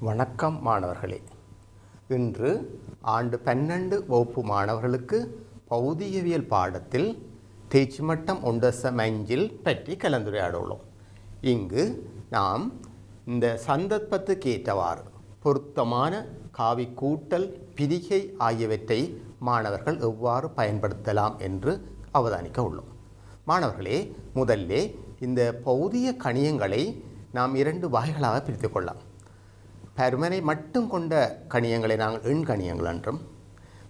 வணக்கம் மாணவர்களே. இன்று ஆண்டு 12 வகுப்பு மாணவர்களுக்கு பௌதிகவியல் பாடத்தில் தேர்ச்சி மட்டம் 1.5 பற்றி கலந்துரையாட உள்ளோம். இங்கு நாம் இந்த சந்தர்ப்பத்துக்கு ஏற்றவாறு பொருத்தமான காவி கூட்டல் பிரிகை ஆகியவற்றை மாணவர்கள் எவ்வாறு பயன்படுத்தலாம் என்று அவதானிக்க உள்ளோம். மாணவர்களே, முதல்ல இந்த பௌதிக கணியங்களை நாம் 2 வகைகளாக பிரித்து கொள்ளலாம். பருமனை மட்டும் கொண்ட கணியங்களை நாங்கள் எண் கணியங்கள் என்றும்,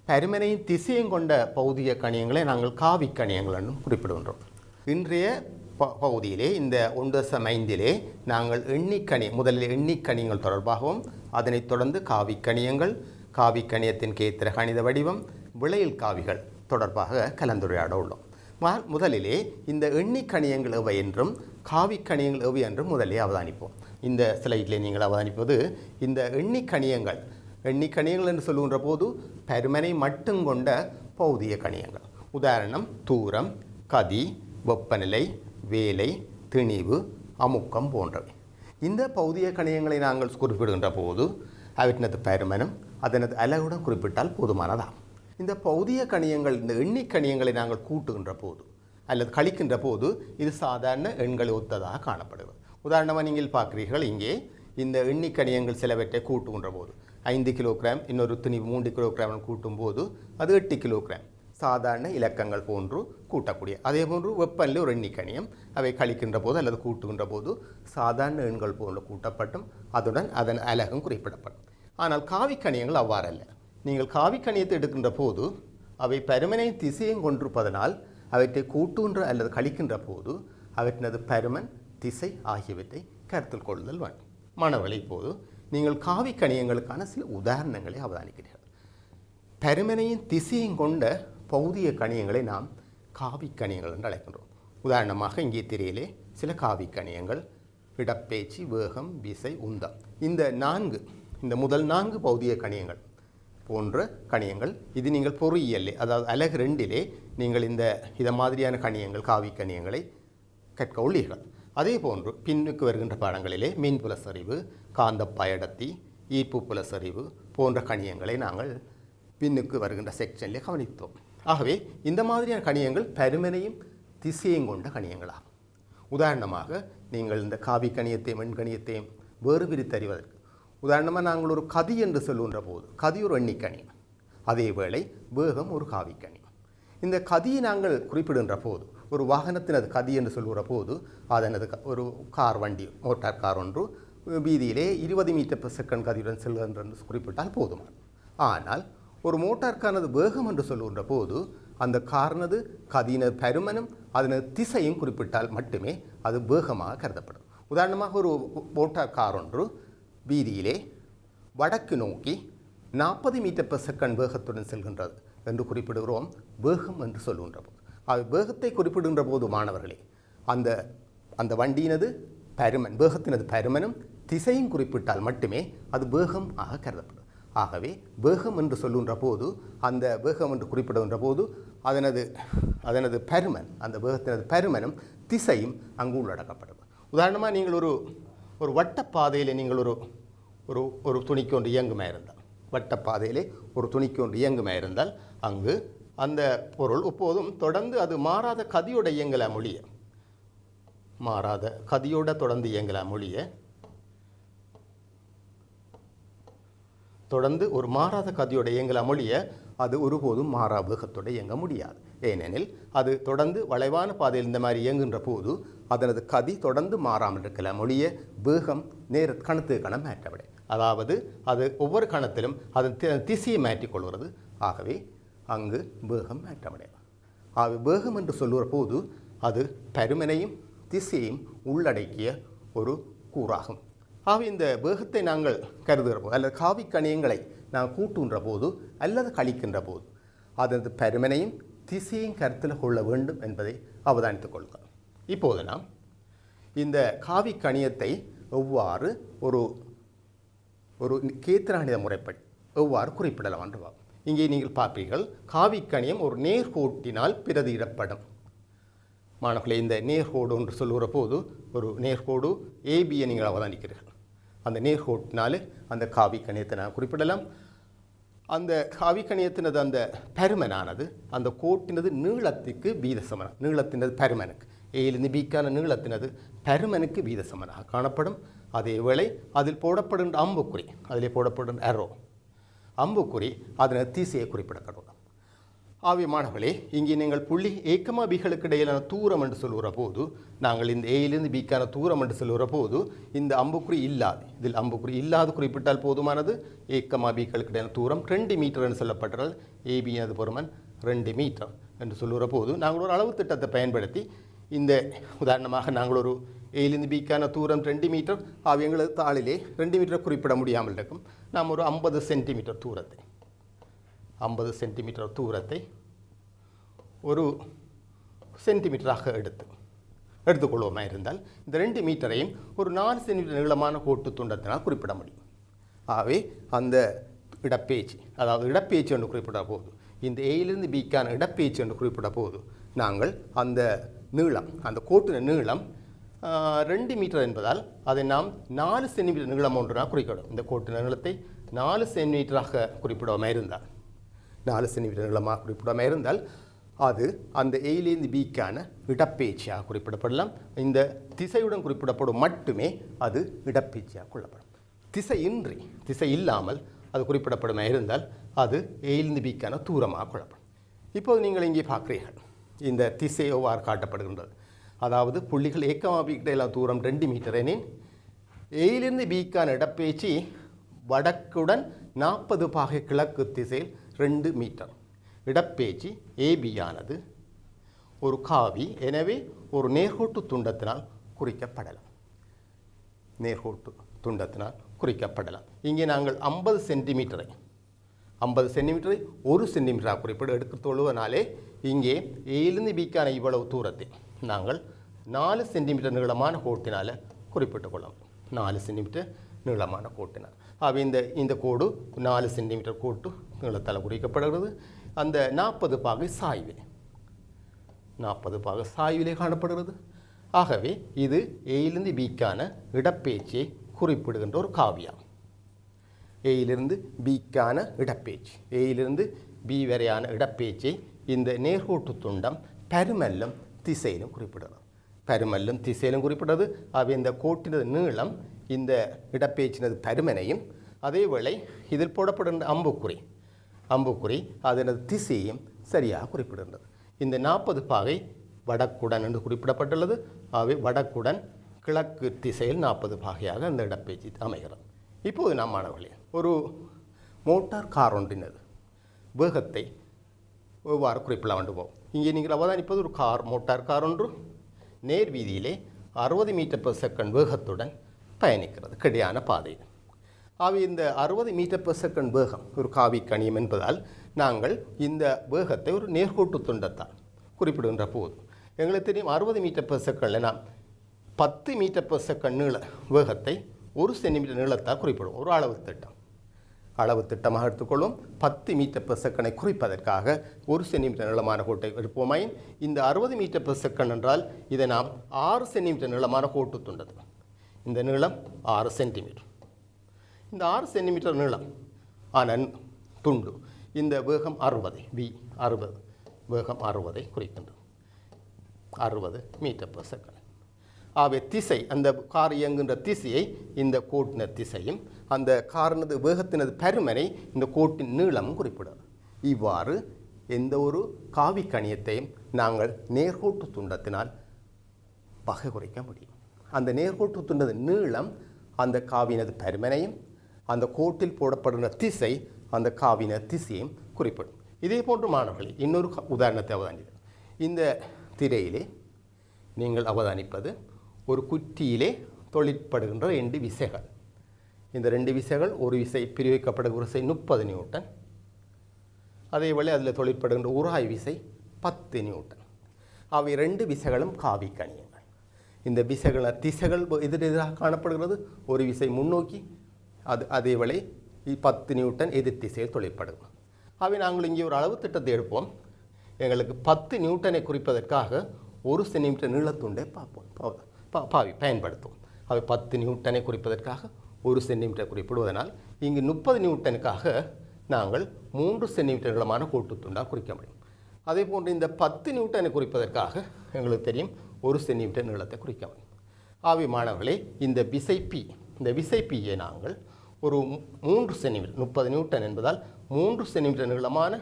பருமனையின் திசையும் கொண்ட பௌதிக கணியங்களை நாங்கள் காவி கணியங்கள் என்றும் குறிப்பிடுகின்றோம். இன்றைய பகுதியிலே இந்த 1.5 நாங்கள் முதலில் எண்ணிக்கணியங்கள் தொடர்பாகவும், அதனைத் தொடர்ந்து காவி கணியங்கள், காவி கணியத்தின் கேத்திர கணித வடிவம், விளையில் காவிகள் தொடர்பாக கலந்துரையாட உள்ளோம். முதலிலே இந்த எண்ணிக்கணியங்கள் எவை என்றும் காவி கணியங்கள் எவை என்றும் முதலே அவதானிப்போம். இந்த ஸ்லைடில் நீங்கள் அவதானிப்பது இந்த எண்ணிக்கணியங்கள் என்று சொல்லுகின்ற போது பருமனை மட்டும் கொண்ட பௌதிக கணியங்கள். உதாரணம் தூரம், கதி, வெப்பநிலை, வேலை, திணிவு, அமுக்கம் போன்றவை. இந்த பௌதிக கணியங்களை நாங்கள் குறிப்பிடுகின்ற போது அவற்றினது பருமனும் அதனது அலகுடன் குறிப்பிட்டால் போதுமானதாகும். இந்த பௌதிக கணியங்கள், இந்த எண்ணிக்கணியங்களை நாங்கள் கூட்டுகின்ற போது அல்லது கழிக்கின்ற போது இது சாதாரண எண்களை ஒத்ததாக காணப்படுகிறது. உதாரணமாக நீங்கள் பார்க்கிறீர்கள், இங்கே இந்த எண்ணிக்கணியங்கள் சிலவற்றை கூட்டுகின்ற போது 5 கிலோகிராம் இன்னொரு திணிவு 3 கிலோகிராம் கூட்டும் போது அது 8 கிலோகிராம் சாதாரண இலக்கங்கள் போன்று கூட்டக்கூடிய. அதே போன்று வெப்பநிலை ஒரு எண்ணிக்கணியம், அவை கழிக்கின்ற போது அல்லது கூட்டுகின்ற போது சாதாரண எண்கள் போன்று கூட்டப்பட்டும் அதுடன் அதன் அலகும் குறிப்பிடப்படும். ஆனால் காவி கணியங்கள் அவ்வாறல்ல. நீங்கள் காவி கணியத்தை எடுக்கின்ற போது அவை பருமனை திசையும் கொண்டிருப்பதனால் அவற்றை கூட்டுகின்ற அல்லது கழிக்கின்ற போது அவற்றினது பருமன், திசை ஆகியவற்றை கருத்தில் கொள்ளுதல் வேண்டும். மாணவர்களே, இப்போது நீங்கள் காவி கணியங்களுக்கான சில உதாரணங்களை அவதானிக்கிறீர்கள். பருமனையும் திசையும் கொண்ட பௌதிக கணியங்களை நாம் காவி கணியங்கள் என்று அழைக்கின்றோம். உதாரணமாக இங்கே திரையிலே சில காவி கணியங்கள்: இடப்பெயர்ச்சி, வேகம், விசை, உந்தம். இந்த முதல் 4 பௌதிக கணியங்கள் போன்ற கணியங்கள் இது நீங்கள் பொறியியலே, அதாவது அலகு 2 நீங்கள் இதை மாதிரியான கணியங்கள், காவி கணியங்களை கற்க உள்ளீர்கள். அதே போன்று பின்னுக்கு வருகின்ற பாடங்களிலே மின்புலசரிவு, காந்த பயடத்தி, ஈர்ப்பு புலசரிவு போன்ற கணியங்களை நாங்கள் பின்னுக்கு வருகின்ற செக்ஷனிலே கவனித்தோம். ஆகவே இந்த மாதிரியான கணியங்கள் பருமனையும் திசையும் கொண்ட கணியங்களாகும். உதாரணமாக நீங்கள் இந்த காவி கணியத்தையும் எண்கணியத்தையும் வேறு பிரித்தறிவதற்கு, உதாரணமாக நாங்கள் ஒரு கதி என்று சொல்லுகின்ற போது கதி ஒரு எண்ணிக்கணியம், அதே வேளை வேகம் ஒரு காவி கணியம். இந்த கதியை நாங்கள் குறிப்பிடுகின்ற போது, ஒரு வாகனத்தினது கதி என்று சொல்கிற போது அதனது ஒரு கார் வண்டி, மோட்டார் கார் ஒன்று வீதியிலே 20 மீட்டர்/செகண்ட் கதியுடன் செல்கின்ற என்று குறிப்பிட்டால் போதுமானது. ஆனால் ஒரு மோட்டார்கானது வேகம் என்று சொல்லுகின்ற போது அந்த காரினது கதியினது பருமனும் அதனது திசையும் குறிப்பிட்டால் மட்டுமே அது வேகமாக கருதப்படும். உதாரணமாக ஒரு மோட்டார் கார் ஒன்று வீதியிலே வடக்கு நோக்கி 40 மீட்டர்/செகண்ட் வேகத்துடன் செல்கின்றது என்று குறிப்பிடுகிறோம், வேகம் என்று சொல்லுகின்ற போது. அது வேகத்தை குறிப்பிடுகின்ற போது மாணவர்களே, அந்த வண்டியினது பருமன், வேகத்தினது பருமனும் திசையும் குறிப்பிட்டால் மட்டுமே அது வேகம் ஆக கருதப்படும். ஆகவே வேகம் என்று சொல்லுகின்ற போது, அந்த வேகம் என்று குறிப்பிடுகின்ற போது அதனது பருமன், அந்த வேகத்தினது பருமனும் திசையும் அங்கு உள்ளடக்கப்படும். உதாரணமாக நீங்கள் ஒரு வட்டப்பாதையில் நீங்கள் ஒரு துணிக்கு ஒன்று இயங்குமா இருந்தால், வட்டப்பாதையிலே ஒரு துணிக்கு ஒன்று இயங்குமா இருந்தால் அங்கு அந்த பொருள் எப்போதும் தொடர்ந்து அது மாறாத கதியோட இயங்கலாம் ஒழிய, மாறாத கதியோட தொடர்ந்து இயங்கலாம் ஒழிய, தொடர்ந்து ஒரு மாறாத கதியோட இயங்கலாம் ஒழிய அது ஒருபோதும் மாறா வேகத்தோடு இயங்க முடியாது. ஏனெனில் அது தொடர்ந்து வளைவான பாதையில் இந்த மாதிரி இயங்குகின்ற போது அதனது கதி தொடர்ந்து மாறாமல் இருக்கலாம் ஒழிய வேகம் கணத்துக்கு கணம் மாற்றப்படும். அதாவது அது ஒவ்வொரு கணத்திலும் அதன் திசையை மாற்றிக்கொள்கிறது. ஆகவே அங்கு வேகம் மாற்றமடையும். ஆகவே வேகம் என்று சொல்லுகிற போது அது பருமனையும் திசையையும் உள்ளடக்கிய ஒரு கூறாகும். ஆகவே இந்த வேகத்தை நாங்கள் கருதுகிற போது அல்லது காவி கணியங்களை நாங்கள் கூட்டுகின்ற போது அல்லது கழிக்கின்ற போது அதனது பருமனையும் திசையும் கருத்தில் கொள்ள வேண்டும் என்பதை அவதானித்துக் கொள்கிறோம். இப்போது நாம் இந்த காவி கணியத்தை எவ்வாறு ஒரு கேத்திராணித முறைப்படி எவ்வாறு குறிப்பிடலாம் என்று பார்ப்போம். இங்கே நீங்கள் பார்ப்பீர்கள், காவி கணியம் ஒரு நேர்கோட்டினால் பிரதியிடப்படும். மாணவர்களே, இந்த நேர்கோடு என்று சொல்லுகிற போது ஒரு நேர்கோடு ஏபியை நீங்கள் அவதானிக்கிறீர்கள். அந்த நேர்கோட்டினாலே அந்த காவி கணியத்தை நான் குறிப்பிடலாம். அந்த காவி கணியத்தினது அந்த பருமனானது அந்த கோட்டினது நீளத்துக்கு வீதசமனம், நீளத்தினது பருமனுக்கு ஏலிருந்து பிக்கான நீளத்தினது பருமனுக்கு வீதசமனாக காணப்படும். அதேவேளை அதில் போடப்படுகின்ற அம்புக்குறி, அதிலே போடப்படுகின்ற அரோ அம்புக்குறி அதன் திசையை குறிப்பிடப்படும். ஆகிய மாணவர்களே, இங்கே நீங்கள் புள்ளி ஏக்கமா பிகளுக்கு இடையிலான தூரம் என்று சொல்லுகிற போது, நாங்கள் இந்த ஏயிலிருந்து பிக்கான தூரம் என்று சொல்லுகிற போது இந்த அம்புக்குறி இல்லாது, இதில் அம்புக்குறி இல்லாது குறிப்பிட்டால் போதுமானது. ஏக்கமா பிகளுக்கு இடையிலான தூரம் 2 மீட்டர் என்று சொல்லப்பட்டால் ஏபியது பருமன் 2 மீட்டர் என்று சொல்லுகிற போது நாங்கள் ஒரு அளவு திட்டத்தை பயன்படுத்தி இந்த உதாரணமாக நாங்கள் ஒரு ஏயிலிருந்து பிக்கான தூரம் 2 மீட்டர், எங்களது தாளிலே 2 மீட்டர் குறிப்பிட முடியாமல் இருக்கும். நாம் ஒரு 50 சென்டிமீட்டர் தூரத்தை 50 சென்டிமீட்டர் தூரத்தை ஒரு சென்டிமீட்டராக எடுத்துக்கொள்வோமா இருந்தால் இந்த 2 மீட்டரையும் ஒரு 4 சென்டிமீட்டர் நீளமான கோட்டு துண்டத்தினால் குறிப்பிட முடியும். ஆகவே அந்த இடப்பேச்சு, அதாவது இடப்பேச்சு என்று குறிப்பிட போது, இந்த ஏயிலிருந்து பிக்கான இடப்பேச்சு என்று குறிப்பிட போது நாங்கள் அந்த நீளம், அந்த கோட்டின நீளம் 2 மீட்டர் என்பதால் அதை நாம் 4 சென்டிமீட்டர் நீளம் ஒன்றாக குறிப்பிடும். இந்த கோட்டின நீளத்தை 4 சென்டிமீட்டராக குறிப்பிடாமல் இருந்தால், 4 சென்டிமீட்டர் நீளமாக குறிப்பிடாமல் இருந்தால் அது அந்த ஏயிலிருந்து பிக்கான இடப்பேச்சியாக குறிப்பிடப்படலாம். இந்த திசையுடன் குறிப்பிடப்படும் மட்டுமே அது இடப்பேச்சியாக கொள்ளப்படும். திசை இல்லாமல் அது குறிப்பிடப்படும் இருந்தால் அது ஏயிலிருந்து பிக்கான தூரமாக கொள்ளப்படும். இப்போது நீங்கள் இங்கே பார்க்கிறீர்கள், இந்த திசை எவ்வாறு காட்டப்படுகின்றது. அதாவது புள்ளிகள் ஏக்கமா பிக்கிடையிலான தூரம் 2 மீட்டர் எனின் ஏயிலிருந்து பிக்கான இடப்பேச்சு வடக்குடன் 40 பாகை கிழக்கு திசையில் 2 மீட்டர். இடப்பேச்சு ஏபியானது ஒரு காவி, எனவே ஒரு நேர்கோட்டு துண்டத்தினால் குறிக்கப்படலாம். இங்கே நாங்கள் 50 சென்டிமீட்டரை 1 சென்டிமீட்டராக குறிப்பிட எடுத்துக்கொள்வதனாலே இங்கே ஏலிருந்து பிக்கான இவ்வளவு தூரத்தை நாங்கள் 4 சென்டிமீட்டர் நீளமான கோட்டினால் குறிப்பிட்டுக் கொள்ளலாம். 4 சென்டிமீட்டர் நீளமான கோட்டினால் இந்த கோடு 4 சென்டிமீட்டர் கோட்டு நீளத்தால் குறிக்கப்படுகிறது. அந்த 40 பாகை சாய்விலே காணப்படுகிறது. ஆகவே இது ஏயிலிருந்து பிக்கான இடப்பேச்சியை குறிப்பிடுகின்ற ஒரு காவியம். ஏயிலிருந்து பிக்கான இடப்பேச்சு, ஏயிலிருந்து பி வரையான இடப்பேச்சை இந்த நேர்கோட்டு துண்டம் பருமல்லும் திசையிலும் குறிப்பிடுறது. இந்த கோட்டினது நீளம் இந்த இடப்பேச்சினது பருமனையும், அதேவேளை இதில் போடப்படுகின்ற அம்புக்குறி அதனது திசையையும் சரியாக குறிப்பிடுகின்றது. இந்த 40 பாகை வடக்குடன் என்று குறிப்பிடப்பட்டுள்ளது. ஆகவே வடக்குடன் கிழக்கு திசையில் 40 பாகையாக அந்த இடப்பேச்சு அமைகிறது. இப்போது நாம் மாணவர்களே, ஒரு மோட்டார் கார் ஒன்றினது வேகத்தை எவ்வாறு குறிப்பிட வேண்டுமோ, இங்கே நீங்கள் அவதானிப்பது ஒரு மோட்டார் கார் ஒன்று நேர் வீதியிலே 60 மீட்டர்/செகண்ட் வேகத்துடன் பயணிக்கிறது கிடையான பாதையில். இந்த 60 மீட்டர்/செகண்ட் வேகம் ஒரு காவி கணியம் என்பதால் நாங்கள் இந்த வேகத்தை ஒரு நேர்கோட்டு துண்டத்தால் குறிப்பிடுகின்ற போது எங்களுக்கு தெரியும் 60 மீட்டர்/செகண்டில் நாம் 10 மீட்டர்/செகண்ட் நீள வேகத்தை 1 சென்டிமீட்டர் நீளத்தால் குறிப்பிடுவோம். ஒரு அளவு திட்டமாக எடுத்துக்கொள்வோம். 10 மீட்டர்/செகண்டை குறிப்பதற்காக 1 சென்டிமீட்டர் நீளமான கோட்டை எடுப்போமாயின் இந்த 60 மீட்டர்/செகண்ட் என்றால் இதை நாம் 6 சென்டிமீட்டர் நீளமான கோட்டு துண்டது. இந்த நீளம் 6 சென்டிமீட்டர். இந்த 6 சென்டிமீட்டர் நீளம் ஆன துண்டு இந்த வேகம் 60 வேகம் 60 குறிக்கின்றது. 60 மீட்டர்/செகண்ட். ஆகவே திசை, அந்த கார் இயங்குகின்ற திசையை இந்த கோட்டின திசையும் அந்த காரினது வேகத்தினது பருமனை இந்த கோட்டின் நீளமும் குறிப்பிடுறது. இவ்வாறு எந்த ஒரு காவி கணியத்தையும் நாங்கள் நேர்கோட்டு துண்டத்தினால் வகை குறைக்க முடியும். அந்த நேர்கோட்டு துண்டத்தின் நீளம் அந்த காவினது பருமனையும், அந்த கோட்டில் போடப்படுகிற திசை அந்த காவின திசையையும் குறிப்பிடும். இதே போன்று மாணவர்களே, இன்னொரு உதாரணத்தை அவதானிப்பது, இந்த திரையிலே நீங்கள் அவதானிப்பது ஒரு குற்றியிலே தொழிற்படுகின்ற 2 விசைகள். இந்த 2 விசைகள், ஒரு விசை பிரிவிக்கப்படுகிற விசை 30 நியூட்டன், அதேவேளை அதில் தொழிற்படுகின்ற உராய் விசை 10 நியூட்டன். அவை 2 விசைகளும் காவி கணியங்கள். இந்த திசைகள் எதிரெதிராக காணப்படுகிறது. ஒரு விசை முன்னோக்கி, அதேவேளை 10 நியூட்டன் எதிர் திசையில் தொழிற்படுகிறது. அவை நாங்கள் இங்கே ஒரு அளவு திட்டத்தை எடுப்போம். எங்களுக்கு 10 நியூட்டனை குறிப்பதற்காக 1 சென்டிமீட்டர் நீளத்துண்டை பயன்படுத்துவோம். அவை 10 நியூட்டனை குறிப்பதற்காக 1 சென்டிமீட்டர் குறிப்பிடுவதனால் இங்கு 30 நியூட்டனுக்காக நாங்கள் 3 சென்டிமீட்டர் நீளமான கோட்டுத்துண்டால் குறிக்க முடியும். அதே போன்று இந்த 10 நியூட்டனை குறிப்பதற்காக எங்களுக்கு தெரியும் 1 சென்டிமீட்டர் நீளத்தை குறிக்க முடியும். ஆகவே மாணவர்களே, இந்த விசை P, இந்த விசை Pயை நாங்கள் ஒரு 3 சென்டிமீட்டர், 30 நியூட்டன் என்பதால் 3 சென்டிமீட்டர் நீளமான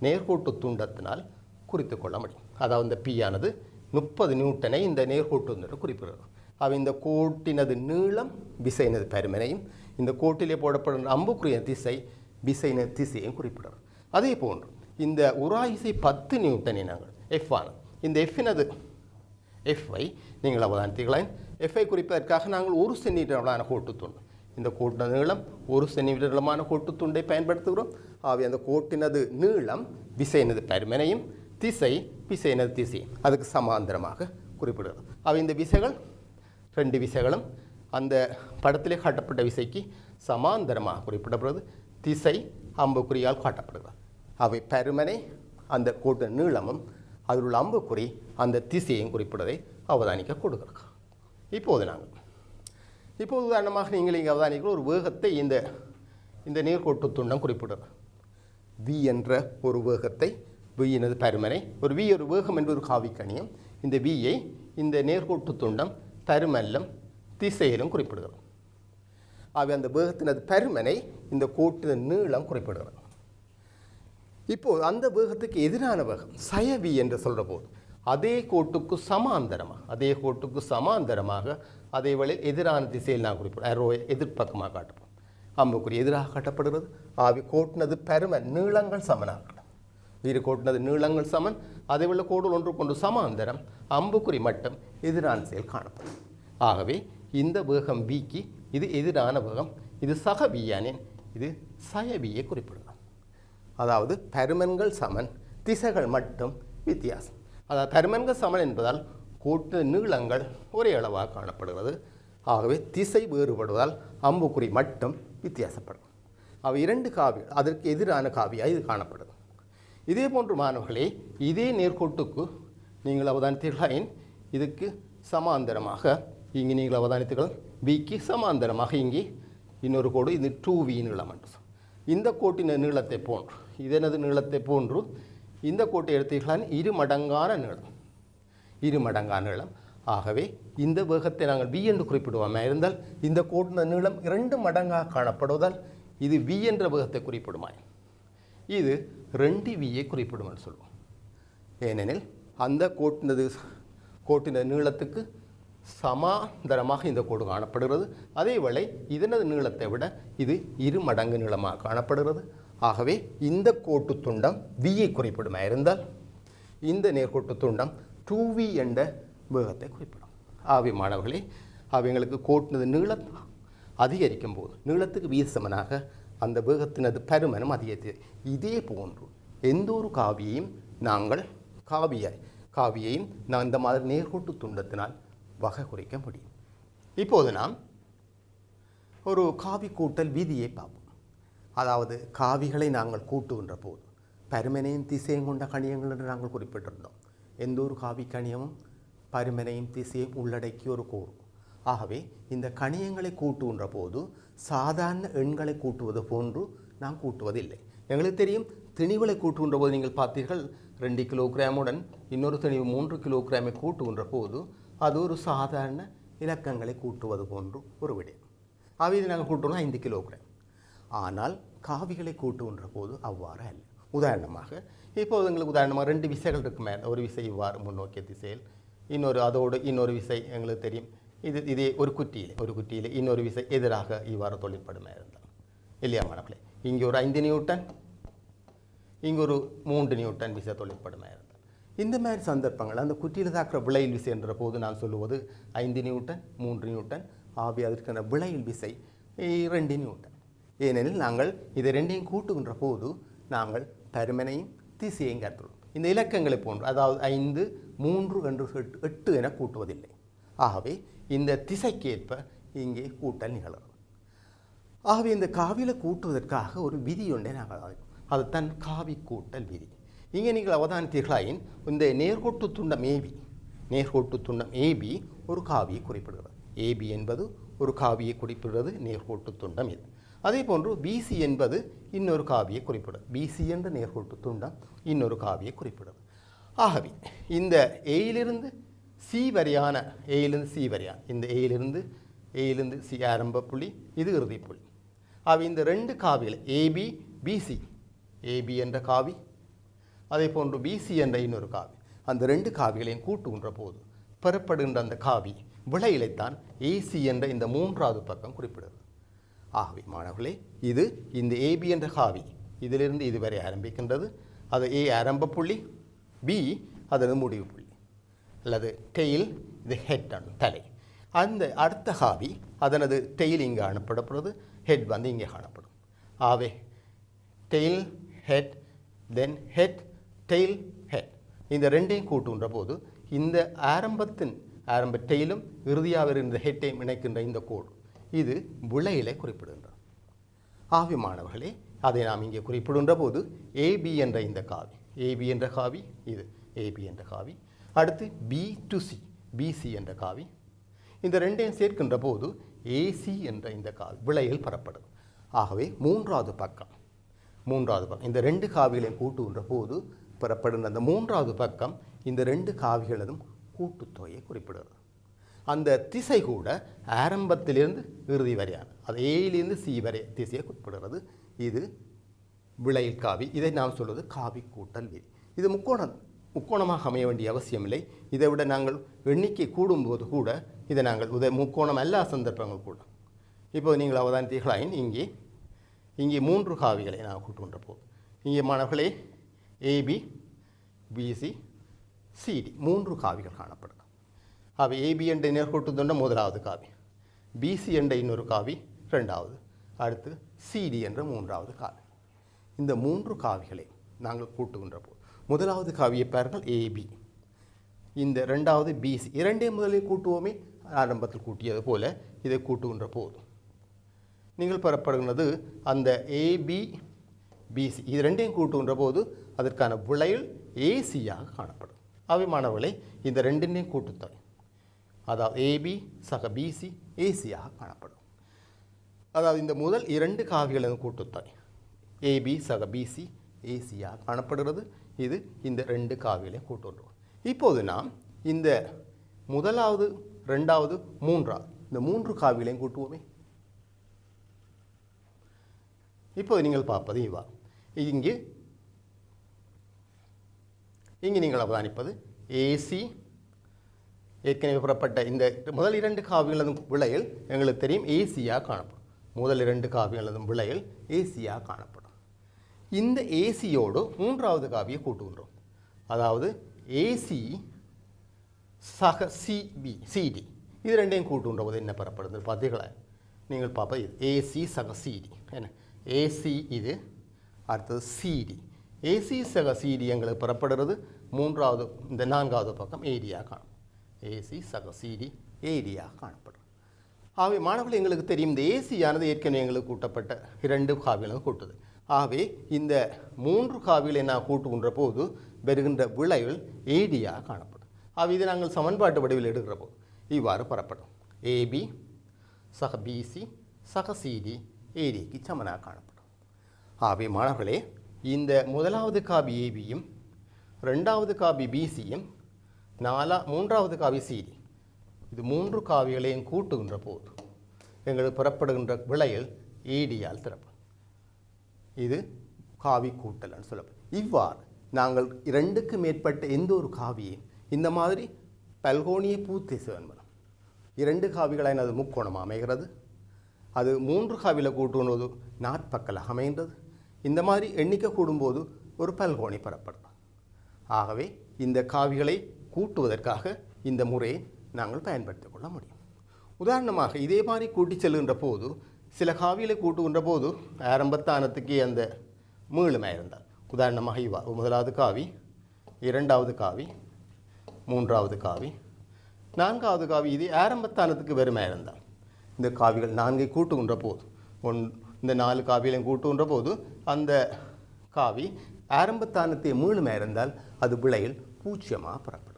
நேர்கோட்டு துண்டத்தினால் குறித்து கொள்ள முடியும். அதாவது இந்த P ஆனது 30 நியூட்டனை இந்த நேர்கோட்டு துண்டத்தை குறிப்பிடுகிறது. அவை இந்த கோட்டினது நீளம் விசையினது பருமனையும், இந்த கோட்டிலே போடப்படும் அம்புக்குரிய திசை விசையினது திசையையும் குறிப்பிடுறது. அதே போன்று இந்த உராய்விசை 10 நியூட்டனை நாங்கள் F ஆனது, இந்த Fனது Fஐ நீங்கள் அவதானித்தீர்களா? Fஐ குறிப்பதற்காக நாங்கள் 1 சென்டிமீட்டர் அளவான கோட்டுத்துண்டு, இந்த கோட்டின நீளம் 1 சென்டிமீட்டர் நீளமான கோட்டுத்துண்டை பயன்படுத்துகிறோம். ஆகவே அந்த கோட்டினது நீளம் விசையினது பருமனையும், திசை விசையினது திசையும் அதுக்கு சமாந்தரமாக குறிப்பிடுகிறது. அவை இந்த விசைகள் 2 விசைகளும் அந்த படத்திலே காட்டப்பட்ட விசைக்கு சமாந்தரமாக குறிப்பிடப்படுகிறது. திசை அம்புக்குறியால் காட்டப்படுகிறது. அவை பருமனை அந்த கோட்டு நீளமும் அதில் உள்ள அம்புக்குறி அந்த திசையையும் குறிப்பிடுவதை அவதானிக்க கொடுக்கிறது. இப்போது உதாரணமாக நீங்கள் இங்கே அவதானிக்கிற ஒரு வேகத்தை இந்த நேர்கோட்டு துண்டம் குறிப்பிடுறது. V என்ற ஒரு வேகத்தை, V எனது பருமனை, ஒரு வேகம் என்பது ஒரு காவிக்கணியம். இந்த Vயை இந்த நேர்கோட்டு துண்டம் பருமல்லும் திசையிலும் குறிப்பிடுகிறது. ஆகவே அந்த வேகத்தினது பருமனை இந்த கோட்டின் நீளம் குறிப்பிடுகிறது. இப்போது அந்த வேகத்துக்கு எதிரான வேகம் சய V என்று சொல்கிற போது அதே கோட்டுக்கு சமாந்தரமாக அதே வேளை எதிரான திசையில் நான் குறிப்பிடுவோம். அரோவை எதிர்ப்பக்கமாக காட்டப்படும், அம்புக்குறி எதிராக காட்டப்படுகிறது. ஆகவே கோட்டினது பருமன் நீளங்கள் சமனாக, இரு கோட்டினது நீளங்கள் சமன், அதே வேளை கோடு ஒன்று கொண்டு சமாந்தரம், அம்புக்குறி மட்டும் எதிரான திசையில் காணப்படும். ஆகவே இந்த வேகம் Vக்கு இது எதிரான வேகம், இது சக வியானின், இது சய Vயை குறிப்பிடுகிறது. அதாவது பருமன்கள் சமன், திசைகள் மட்டும் வித்தியாசம். அதாவது பருமன்கள் சமன் என்பதால் கோட்டு நீளங்கள் ஒரே அளவாக காணப்படுகிறது. ஆகவே திசை வேறுபடுவதால் அம்புக்குறி மட்டும் வித்தியாசப்படும். அவை 2 காவிகள், அதற்கு எதிரான காவியாக இது காணப்படுது. இதே போன்று மாணவர்களே, இதே நேர்கோட்டுக்கு நீங்கள் அவதானித்தீர்களாயின் இதுக்கு சமாந்தரமாக இங்கே நீங்கள் அவதானித்தீர்கள் Vக்கு சமாந்தரமாக இங்கே இன்னொரு கோடு, இது 2V நீளம் என்று. இந்த கோட்டின் நீளத்தை போன்று, இதனது நீளத்தை போன்று இந்த கோட்டை எடுத்தீர்களான் 2 மடங்கான நீளம். ஆகவே இந்த வேகத்தை நாங்கள் V என்று குறிப்பிடுவோம் இருந்தால் இந்த கோட்டின் நீளம் 2 மடங்காக காணப்படுவதால் இது V என்ற வேகத்தை குறிப்பிடுமாய், இது 2Vயை குறிப்பிடும் என்று சொல்வோம். ஏனெனில் அந்த கோட்டின் நீளத்துக்கு சமாந்தரமாக இந்த கோடு காணப்படுகிறது. அதேவேளை இதனது நீளத்தை விட இது 2 மடங்கு நீளமாக காணப்படுகிறது. ஆகவே இந்த கோட்டு துண்டம் Vயை குறிப்பிடுமா இருந்தால் இந்த நேர்கோட்டு துண்டம் 2V என்ற வேகத்தை குறிப்பிடும். ஆகவே மாணவர்களே, அவைங்களுக்கு கோட்டினது நீளம் அதிகரிக்கும் போது நீளத்துக்கு வீசமனாக அந்த வேகத்தினது பருமனும் அதிகரித்து, இதே போன்று எந்த ஒரு காவியையும் நாங்கள் இந்த மாதிரி நேர்கோட்டு துண்டத்தினால் வகை குறிக்க முடியும். இப்போது நாம் ஒரு காவி கூட்டல் விதியை பார்ப்போம். அதாவது காவிகளை நாங்கள் கூட்டுகின்ற போது பருமனையும் திசையும் கொண்ட கணியங்கள் என்று நாங்கள் குறிப்பிட்டிருந்தோம். எந்த ஒரு காவி கணியமும் பருமனையும் திசையும் உள்ளடக்கிய ஒரு கோடு. ஆகவே இந்த கணியங்களை கூட்டுகின்ற போது சாதாரண எண்களை கூட்டுவது போன்று நாம் கூட்டுவதில்லை. எங்களுக்கு தெரியும், திணிவுகளை கூட்டுகின்ற போது நீங்கள் பார்த்தீர்கள் 2 கிலோகிராமுடன் இன்னொரு திணிவு 3 கிலோகிராமை கூட்டுகின்ற போது அது ஒரு சாதாரண இலக்கங்களை கூட்டுவது போன்று ஒரு விடயம். ஆகவே இதை நாங்கள் கூட்டுவோம் 5 கிலோகிராம். ஆனால் காவிகளை கூட்டுகின்ற போது அவ்வாறு அல்ல. உதாரணமாக இப்போது எங்களுக்கு உதாரணமாக 2 விசைகள் இருக்குமே, ஒரு விசை இவ்வாறு முன்னோக்கிய திசையில், இன்னொரு விசை எங்களுக்கு தெரியும், இதே ஒரு குட்டியில் இன்னொரு விசை எதிராக இவ்வாறு தொழிற்படுமே இருந்தால் இல்லையா மாணவர்களே? இங்கே ஒரு 5 நியூட்டன், இங்கே ஒரு 3 நியூட்டன் விசை தொழிற்படுமே இருந்தால், இந்த மாதிரி சந்தர்ப்பங்கள் அந்த குட்டியில் தாக்குற விளையில் விசை என்ற போது நான் சொல்லுவது 5 நியூட்டன் 3 நியூட்டன். ஆகவே அதற்கான விளையில் விசை 2 நியூட்டன். ஏனெனில் நாங்கள் இதை 2ஐயும் கூட்டுகின்ற போது நாங்கள் பருமனையும் திசையையும் கருத்துள்ளோம். இந்த இலக்கங்களை போன்று, அதாவது 5, 3 என்று 8 என கூட்டுவதில்லை. ஆகவே இந்த திசைக்கேற்ப இங்கே கூட்டல் நிகழ்கிறது. ஆகவே இந்த காவியில் கூட்டுவதற்காக ஒரு விதி ஒன்றை நாங்கள், அதுதான் காவி கூட்டல் விதி. இங்கே நீங்கள் அவதானித்தீர்களாயின் இந்த நேர்கோட்டு துண்டம் AB ஒரு காவியை குறிப்பிடுகிறது. AB என்பது ஒரு காவியை குறிப்பிடுறது நேர்கோட்டு துண்டம் இது. அதே போன்று பிசி என்பது இன்னொரு காவியை குறிப்பிடுறது. பிசி என்ற நேர்கோட்டு துண்டம் இன்னொரு காவியை குறிப்பிடுறது. ஆகவே இந்த ஏயிலிருந்து சி வரையான இந்த ஏயிலிருந்து சி ஆரம்ப புள்ளி, இது இறுதி புள்ளி. ஆகவே இந்த ரெண்டு காவிகள் ஏபி பிசி, ஏபி என்ற காவி, அதே போன்று பிசி என்ற இன்னொரு காவி, அந்த ரெண்டு காவிகளையும் கூட்டுகின்ற போது பெறப்படுகின்ற அந்த காவி விளையிலைத்தான் ஏசி என்ற இந்த மூன்றாவது பக்கம் குறிப்பிடுது. ஆகவே மாணவர்களே, இது இந்த ஏபி என்ற காவி இதிலிருந்து இதுவரை ஆரம்பிக்கின்றது. அது ஏ ஆரம்ப புள்ளி, பி அதனது முடிவு புள்ளி, அல்லது டெயில், இது ஹெட் தலை. அந்த அடுத்த காவி அதனது டெயில் இங்கே காணப்படப்படுறது, ஹெட் வந்து இங்கே காணப்படும். ஆகவே tail head, then head tail head, இந்த ரெண்டையும் கூட்டுகின்ற போது இந்த ஆரம்ப டெயிலும் இறுதியாக இருந்த ஹெட்டையும் இணைக்கின்ற இந்த கோடு இது விளையிலை குறிப்பிடுகின்றது. ஆகவே மாணவர்களே, அதை நாம் இங்கே குறிப்பிடுகின்ற போது ஏபி என்ற இந்த காவி, ஏபி என்ற காவி, இது ஏபி என்ற காவி, அடுத்து பி டு சி, பிசி என்ற காவி, இந்த ரெண்டையும் சேர்க்கின்ற போது ஏசி என்ற இந்த காவி விளையில் பெறப்படுது. ஆகவே மூன்றாவது பக்கம் இந்த ரெண்டு காவிகளையும் கூட்டுகின்ற போது பெறப்படுகின்ற அந்த மூன்றாவது பக்கம் இந்த ரெண்டு காவிகளதும் கூட்டுத்தொகையை குறிப்பிடுகிறது. அந்த திசை கூட ஆரம்பத்திலிருந்து இறுதி வரையான, அது ஏயிலிருந்து சி வரை திசையை குறிப்பிடுகிறது. இது விளையில் காவி. இதை நாம் சொல்வது காவி கூட்டல் விதி. இது முக்கோணமாக அமைய வேண்டிய அவசியமில்லை. இதை விட நாங்கள் எண்ணிக்கை கூடும்போது கூட இதை நாங்கள் முக்கோணம் எல்லா சந்தர்ப்பங்கள் கூட. இப்போது நீங்கள் அவதானித்தீர்களாயின் இங்கே மூன்று காவிகளை நான் கூட்டுகின்ற போது இங்கே மாணவர்களே ஏபி பிசி சிடி மூன்று காவிகள் காணப்படும். அவை ஏபி என்ற நேர்கோட்டு துண்டம் முதலாவது காவி, பிசி என்ற இன்னொரு காவி ரெண்டாவது, அடுத்து சிடி என்ற மூன்றாவது காவி. இந்த மூன்று காவிகளை நாங்கள் கூட்டுகின்ற போது முதலாவது காவியை பாருங்கள் ஏபி, இந்த ரெண்டாவது பிசி, இரண்டே முதலில் கூட்டுவோமே, ஆரம்பத்தில் கூட்டியது போல இதை கூட்டுகின்ற போது நீங்கள் பெறப்படுகின்றது அந்த ஏபி பிசி, இது ரெண்டையும் கூட்டுகின்ற போது அதற்கான விளையில் ஏசியாக காணப்படும். அவை மாணவர்களை இந்த ரெண்டினையும் கூட்டுத்தொகை, அதாவது ஏபி சக பிசி ஏசியாக காணப்படும். அதாவது இந்த முதல் இரண்டு காவிகளின் கூட்டுத்தொகை ஏபி சக பிசி ஏசியாக காணப்படுகிறது. இது இந்த ரெண்டு காவிகளையும் கூட்டுகின்றோம். இப்போது நாம் இந்த முதலாவது ரெண்டாவது மூன்றாவது இந்த மூன்று காவிகளையும் கூட்டுவோமே. இப்போது நீங்கள் பார்ப்பது இவ்வா, இங்கு நீங்கள் அவதானிப்பது ஏசி ஏற்கனவே புறப்பட்ட இந்த முதல் இரண்டு காவிகளதும் விளையில் எங்களுக்கு தெரியும் ஏசியாக காணப்படும். முதல் இரண்டு காவிகளதும் விளையில் ஏசியாக காணப்படும். இந்த ஏசியோடு மூன்றாவது காவியை கூட்டுகின்றோம். அதாவது ஏசி சக சிபி சிடி, இது ரெண்டையும் கூட்டுகின்ற போது என்ன பெறப்படுது பார்த்தீங்களா? நீங்கள் பார்ப்பது இது ஏசி சக சிடி, என்ன ஏசி இது, அடுத்தது சிடி, ஏசி சக சிடி எங்களுக்கு பெறப்படுறது மூன்றாவது இந்த நான்காவது பக்கம் ஏரியா காணும். ஏசி சக சிடி ஏரியா காணப்படும். ஆகவே மாணவர்கள் எங்களுக்கு தெரியும் இந்த ஏசியானது ஏற்கனவே எங்களுக்கு கூட்டப்பட்ட இரண்டு காவிகளும் கூட்டுது. ஆகவே இந்த மூன்று காவிகளை நான் கூட்டுகின்ற போது வருகின்ற விளைவில் ஏடியாக காணப்படும். ஆகவே இதை நாங்கள் சமன்பாட்டு வடிவில் எடுக்கிற போது இவ்வாறு பெறப்படும். ஏபி சக பிசி சக சிடி ஏடிக்கு சமனாக காணப்படும். ஆகவே மாணவர்களே, இந்த முதலாவது காவி ஏபியும் ரெண்டாவது காவி பிசியும் மூன்றாவது காவி சிடி, இது மூன்று காவிகளையும் கூட்டுகின்ற போது எங்களுக்கு பெறப்படுகின்ற விளையில் ஏடியால் திறப்படும். இது காவி கூட்டல்னு சொல்லப்படும். இவ்வாறு நாங்கள் இரண்டுக்கு மேற்பட்ட எந்த ஒரு காவியையும் இந்த மாதிரி பல்கோணியை பூர்த்தி செய்வன் இரண்டு காவிகளாய் அது முக்கோணம் அமைகிறது. அது மூன்று காவியில் கூட்டும்போது நாற்பக்கலாக அமைகின்றது. இந்த மாதிரி எண்ணிக்கை கூடும்போது ஒரு பல்கோணி பெறப்படும். ஆகவே இந்த காவிகளை கூட்டுவதற்காக இந்த முறையை நாங்கள் பயன்படுத்திக் கொள்ள முடியும். உதாரணமாக இதே மாதிரி கூட்டி செல்கின்ற போது சில காவிகளை கூட்டுகின்ற போது ஆரம்பத்தானத்துக்கு அந்த மீளுமாக இருந்தால், உதாரணமாக இவ்வா முதலாவது காவி, இரண்டாவது காவி, மூன்றாவது காவி, நான்காவது காவி, இது ஆரம்பத்தானத்துக்கு வெறுமையாக இருந்தால் இந்த காவிகள் நான்கை கூட்டுகின்ற போது இந்த நாலு காவிகளையும் கூட்டுகின்ற போது அந்த காவி ஆரம்பத்தானத்தை மீளுமையாக இருந்தால் அது விளையில் பூஜ்ஜியமாக பெறப்படும்.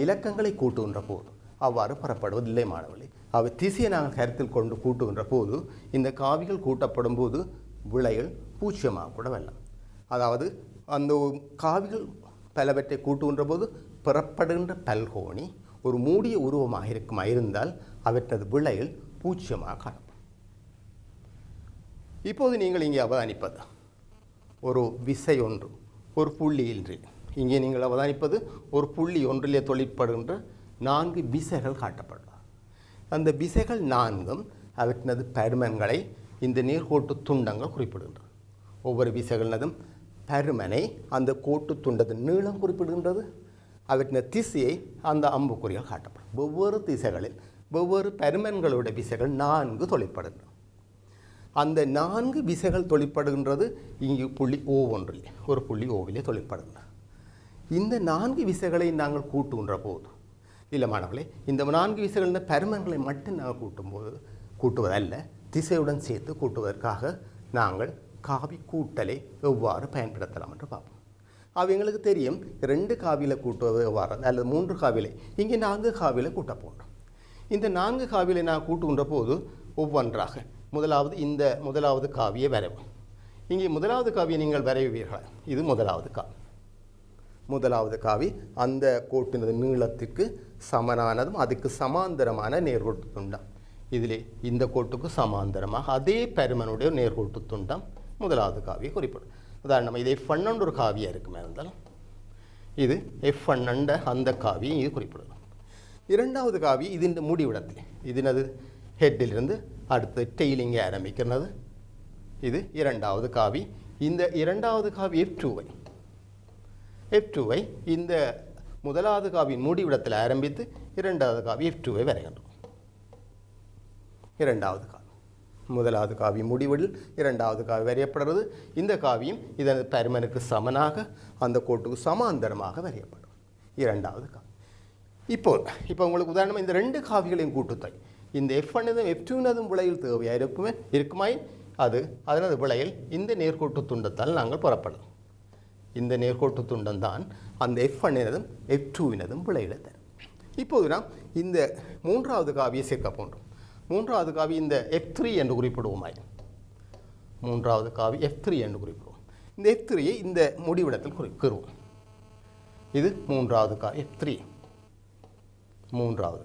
இலக்கங்களை கூட்டுகின்ற போது அவ்வாறு பெறப்படுவதில்லை மாணவர்களே. அவை திசையை நாங்கள் கருத்தில் கொண்டு கூட்டுகின்ற போது இந்த காவிகள் கூட்டப்படும் போது விளைகள் பூஜ்ஜியமாக கூட வரலாம். அதாவது அந்த காவிகள் பலவற்றை கூட்டுகின்ற போது பெறப்படுகின்ற பல்கோணி ஒரு மூடிய உருவமாக இருந்தால் அவற்றது விளைகள் பூஜ்ஜியமாக காணப்படும். இப்போது நீங்கள் இங்கே அவதானிப்பது ஒரு விசை ஒன்று, ஒரு புள்ளியின்றி. இங்கே நீங்கள் அவதானிப்பது ஒரு புள்ளி ஒன்றிலே தொழிற்படுகின்ற 4 விசைகள் காட்டப்படுகிறது. அந்த விசைகள் 4ம் அவற்றினது பருமன்களை இந்த நேர்கோட்டு துண்டங்கள் குறிப்பிடுகின்றது. ஒவ்வொரு விசைகளினதும் பருமனை அந்த கோட்டு துண்டத்தின் நீளம் குறிப்பிடுகின்றது. அவற்றின திசையை அந்த அம்புக்குறிகள் காட்டப்படும். ஒவ்வொரு திசைகளில் ஒவ்வொரு பருமன்களுடைய விசைகள் 4 தொழிற்படுகின்றன. அந்த 4 விசைகள் தொழிற்படுகின்றது இங்கு புள்ளி ஓ ஒன்றிலே, ஒரு புள்ளி ஓவிலே தொழிற்படுகின்றன. இந்த 4 விசைகளை நாங்கள் கூட்டுகின்ற போது இல்லை மாணவர்களே, இந்த 4 விசைகளின் பருமன்களை மட்டும் நாங்கள் கூட்டுவதல்ல, திசையுடன் சேர்த்து கூட்டுவதற்காக நாங்கள் காவி கூட்டலை எவ்வாறு பயன்படுத்தலாம் என்று பார்ப்போம். அது எங்களுக்கு தெரியும் 2 காவியில் கூட்டுவது எவ்வாறு, அல்லது 3 காவிலை, இங்கே 4 காவியில் கூட்ட போன்றோம். இந்த 4 காவிலை நான் கூட்டுகின்ற போது ஒவ்வொன்றாக முதலாவது காவியை வரைவோம். இங்கே முதலாவது காவியை நீங்கள் வரைவீர்கள். இது முதலாவது காவி அந்த கோட்டினது நீளத்திற்கு சமனானதும் அதுக்கு சமாந்தரமான நேர்கோட்டு துண்டம். இதிலே இந்த கோட்டுக்கு சமாந்தரமாக அதே பருமனுடைய நேர்கோட்டு துண்டம் முதலாவது காவியை குறிப்பிடும். உதாரணமாக இது F1 ஒரு காவியாக இருக்குமே இருந்தால் இது F1 அந்த காவியை இது குறிப்பிடும். இரண்டாவது காவி இது இந்த முடிவிடத்தில், இதனது ஹெட்டிலிருந்து அடுத்து டெய்லிங்கே ஆரம்பிக்கிறது. இது இரண்டாவது காவி. இந்த இரண்டாவது காவி F2வை இந்த முதலாவது காவியின் முடிவிடத்தில் ஆரம்பித்து இரண்டாவது காவி F2வை வரைகின்றோம். இரண்டாவது காவி முதலாவது காவி முடிவில் இரண்டாவது காவி வரையப்படுறது. இந்த காவியும் இதன் பருமனுக்கு சமனாக அந்த கோட்டுக்கு சமாந்தரமாக வரையப்படும் இரண்டாவது காவி. இப்போ உங்களுக்கு உதாரணமாக இந்த 2 காவிகளையும் கூட்டுத்தாய் இந்த F1 F2 விளையில் தேவையாக இருக்குமாய் அதனது விளையில் இந்த நேர்கோட்டு துண்டத்தால் நாங்கள் புறப்படலாம். இந்த நேர்கோட்டு துண்டம் தான் அந்த F1 F2 விளையில தரும். இப்போது நாம் இந்த 3வது காவியை சேர்க்க போன்றோம். 3வது காவி இந்த F3 என்று குறிப்பிடுவோமாய். 3வது காவி F3 என்று குறிப்பிடுவோம். இந்த F3யை இந்த முடிவிடத்தில் குறிப்பிடுவோம். இது 3வது காவி F3. 3வது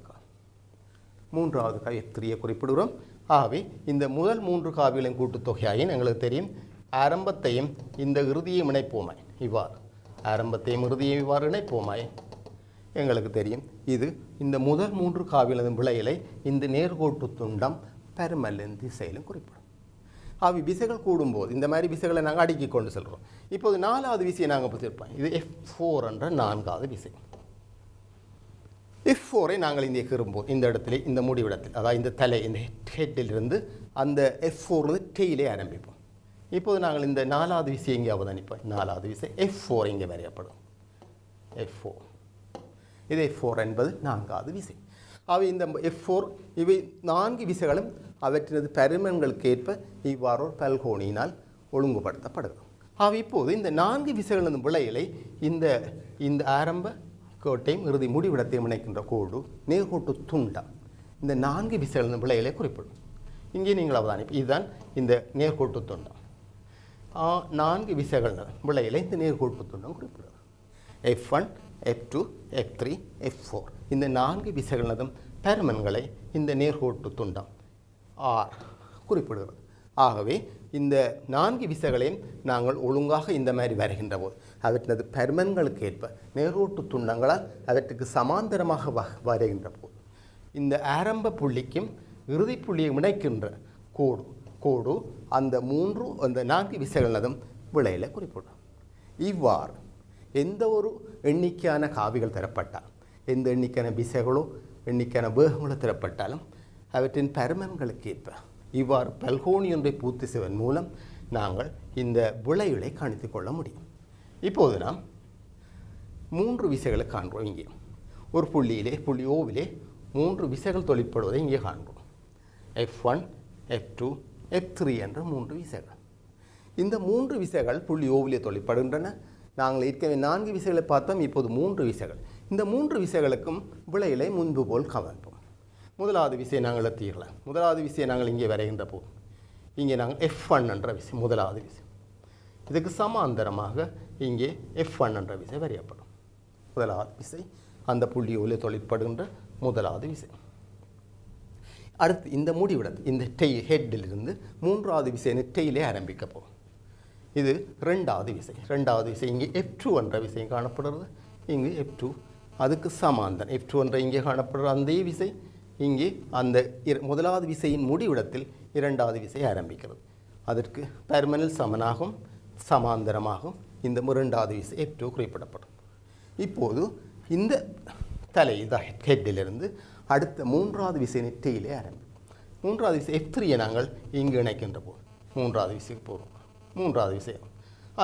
காவி F3யை குறிப்பிடுகிறோம். ஆகவே இந்த முதல் 3 காவிகளின் கூட்டுத்தொகையாயின் எங்களுக்கு தெரியும் ஆரம்பத்தையும் இந்த இறுதியையும் இணைப்போமாய். ஆரம்பத்தையும் இறுதியையும் இவ்வாறு இணைப்போமாய் எங்களுக்கு தெரியும் இது இந்த முதல் 3 காவிகளின் விளையிலை இந்த நேர்கோட்டு துண்டம் பருமனின் திசையிலும் குறிப்பிடும். விசைகள் கூடும்போது இந்த மாதிரி விசைகளை நாங்கள் அடுக்கி கொண்டு செல்கிறோம். இப்போது 4வது விசையை நாங்கள் பார்த்துருப்போம். இது F4 என்ற 4வது விசை. F4ஐ நாங்கள் இங்கே கீறும்போது இந்த இடத்துல இந்த முடிவிடத்தில், அதாவது இந்த தலை இந்த ஹெட்டிலிருந்து அந்த F4 டெயிலே ஆரம்பிப்போம். இப்போது நாங்கள் இந்த 4வது விசையை இங்கே அவதானிப்போம். 4வது விசை F4 இங்கே வரையப்படும். F4 இது F4 என்பது 4வது விசை. இந்த F4 இவை 4 விசைகளும் அவற்றினது பருமன்களுக்கு ஏற்ப இவ்வாறு ஒரு பல்கோணியினால் ஒழுங்குபடுத்தப்படுகிறது. இப்போது இந்த 4 விசைகளின் விளையிலை இந்த ஆரம்ப கோட்டையும் இறுதி முடிவிடத்தையும் இணைக்கின்ற கோடு நேர்கோட்டு துண்டம் இந்த 4 விசைகளின் விளையிலை குறிப்பிடும். இங்கே நீங்கள் அவதானிப்பு இதுதான் இந்த நேர்கோட்டு துண்டம். 4 விசைகள் விளையிலை இந்த நேர்கோட்டு துண்டம் குறிப்பிடுகிறது. F1 F2 F3 F4 இந்த 4 விசைகளதும் பருமன்களை இந்த நேர்கோட்டு துண்டம் R குறிப்பிடுகிறது. ஆகவே இந்த 4 விசைகளையும் நாங்கள் ஒழுங்காக இந்த மாதிரி வரைகின்ற போது அவற்றினது பருமன்களுக்கு ஏற்ப நேர்கோட்டு துண்டங்களால் அவற்றுக்கு சமாந்தரமாக வரைகின்ற போது இந்த ஆரம்ப புள்ளிக்கும் இறுதி புள்ளியை இணைக்கின்ற கோடு அந்த 4 விசைகளதும் விளையில குறிப்பிடும். இவ்வாறு எந்த ஒரு எண்ணிக்கையான காவிகள் தரப்பட்டால், எந்த எண்ணிக்கையான விசைகளோ எண்ணிக்கையான வேகங்களோ தரப்பட்டாலும் அவற்றின் பருமன்களுக்கு ஏற்ப இவ்வாறு பல்கோணி ஒன்றை பூர்த்தி செய்வதன் மூலம் நாங்கள் இந்த விளைவுகளை கணித்து கொள்ள முடியும். இப்போது நாம் 3 விசைகளை காண்கிறோம். இங்கே ஒரு புள்ளி ஓவிலே 3 விசைகள் தொழிற்படுவதை இங்கே காண்கிறோம். F1 F2 F3 என்ற 3 விசைகள். இந்த 3 விசைகள் புள்ளி ஓவிலே தொழிற்படுகின்றன. நாங்கள் ஏற்கனவே 4 விசைகளை பார்த்தோம். இப்போது 3 விசைகள். இந்த 3 விசைகளுக்கும் விளையிலை முன்பு போல் கவனிப்போம். முதலாவது விசையை நாங்கள் தீரலாம். முதலாவது விசையை நாங்கள் இங்கே வரைகின்ற போது இங்கே நாங்கள் F1 என்ற விசை முதலாவது விசை, இதுக்கு சமாந்தரமாக இங்கே F1 என்ற விசை வரையப்படும். முதலாவது விசை அந்த புள்ளியோவில் தொழிற்படுகின்ற முதலாவது விசை. அடுத்து இந்த முடிவிடத்தில் இந்த ஹெட்டிலிருந்து மூன்றாவது விசை நெட்டையிலே ஆரம்பிக்க போகும். இது ரெண்டாவது விசை. ரெண்டாவது விசை இங்கே F2 என்ற விசையும் காணப்படுறது. இங்கு F2 அதுக்கு சமாந்தரம் F2 என்ற இங்கே காணப்படுற அந்த விசை இங்கே அந்த முதலாவது விசையின் முடிவிடத்தில் இரண்டாவது விசை ஆரம்பிக்கிறது. அதற்கு பெர்மனல் சமனாகும் சமாந்தரமாகும் இந்த இரண்டாவது விசை F2 குறிப்பிடப்படும். இப்போது இந்த தலை ஹெட்டிலிருந்து அடுத்த மூன்றாவது விசை நெட்டையிலே ஆரம்பிக்கும். மூன்றாவது விசை F3 நாங்கள் இங்கு இணைக்கின்ற போது மூன்றாவது விசைக்கு போகிறோம். மூன்றாவது விஷயம்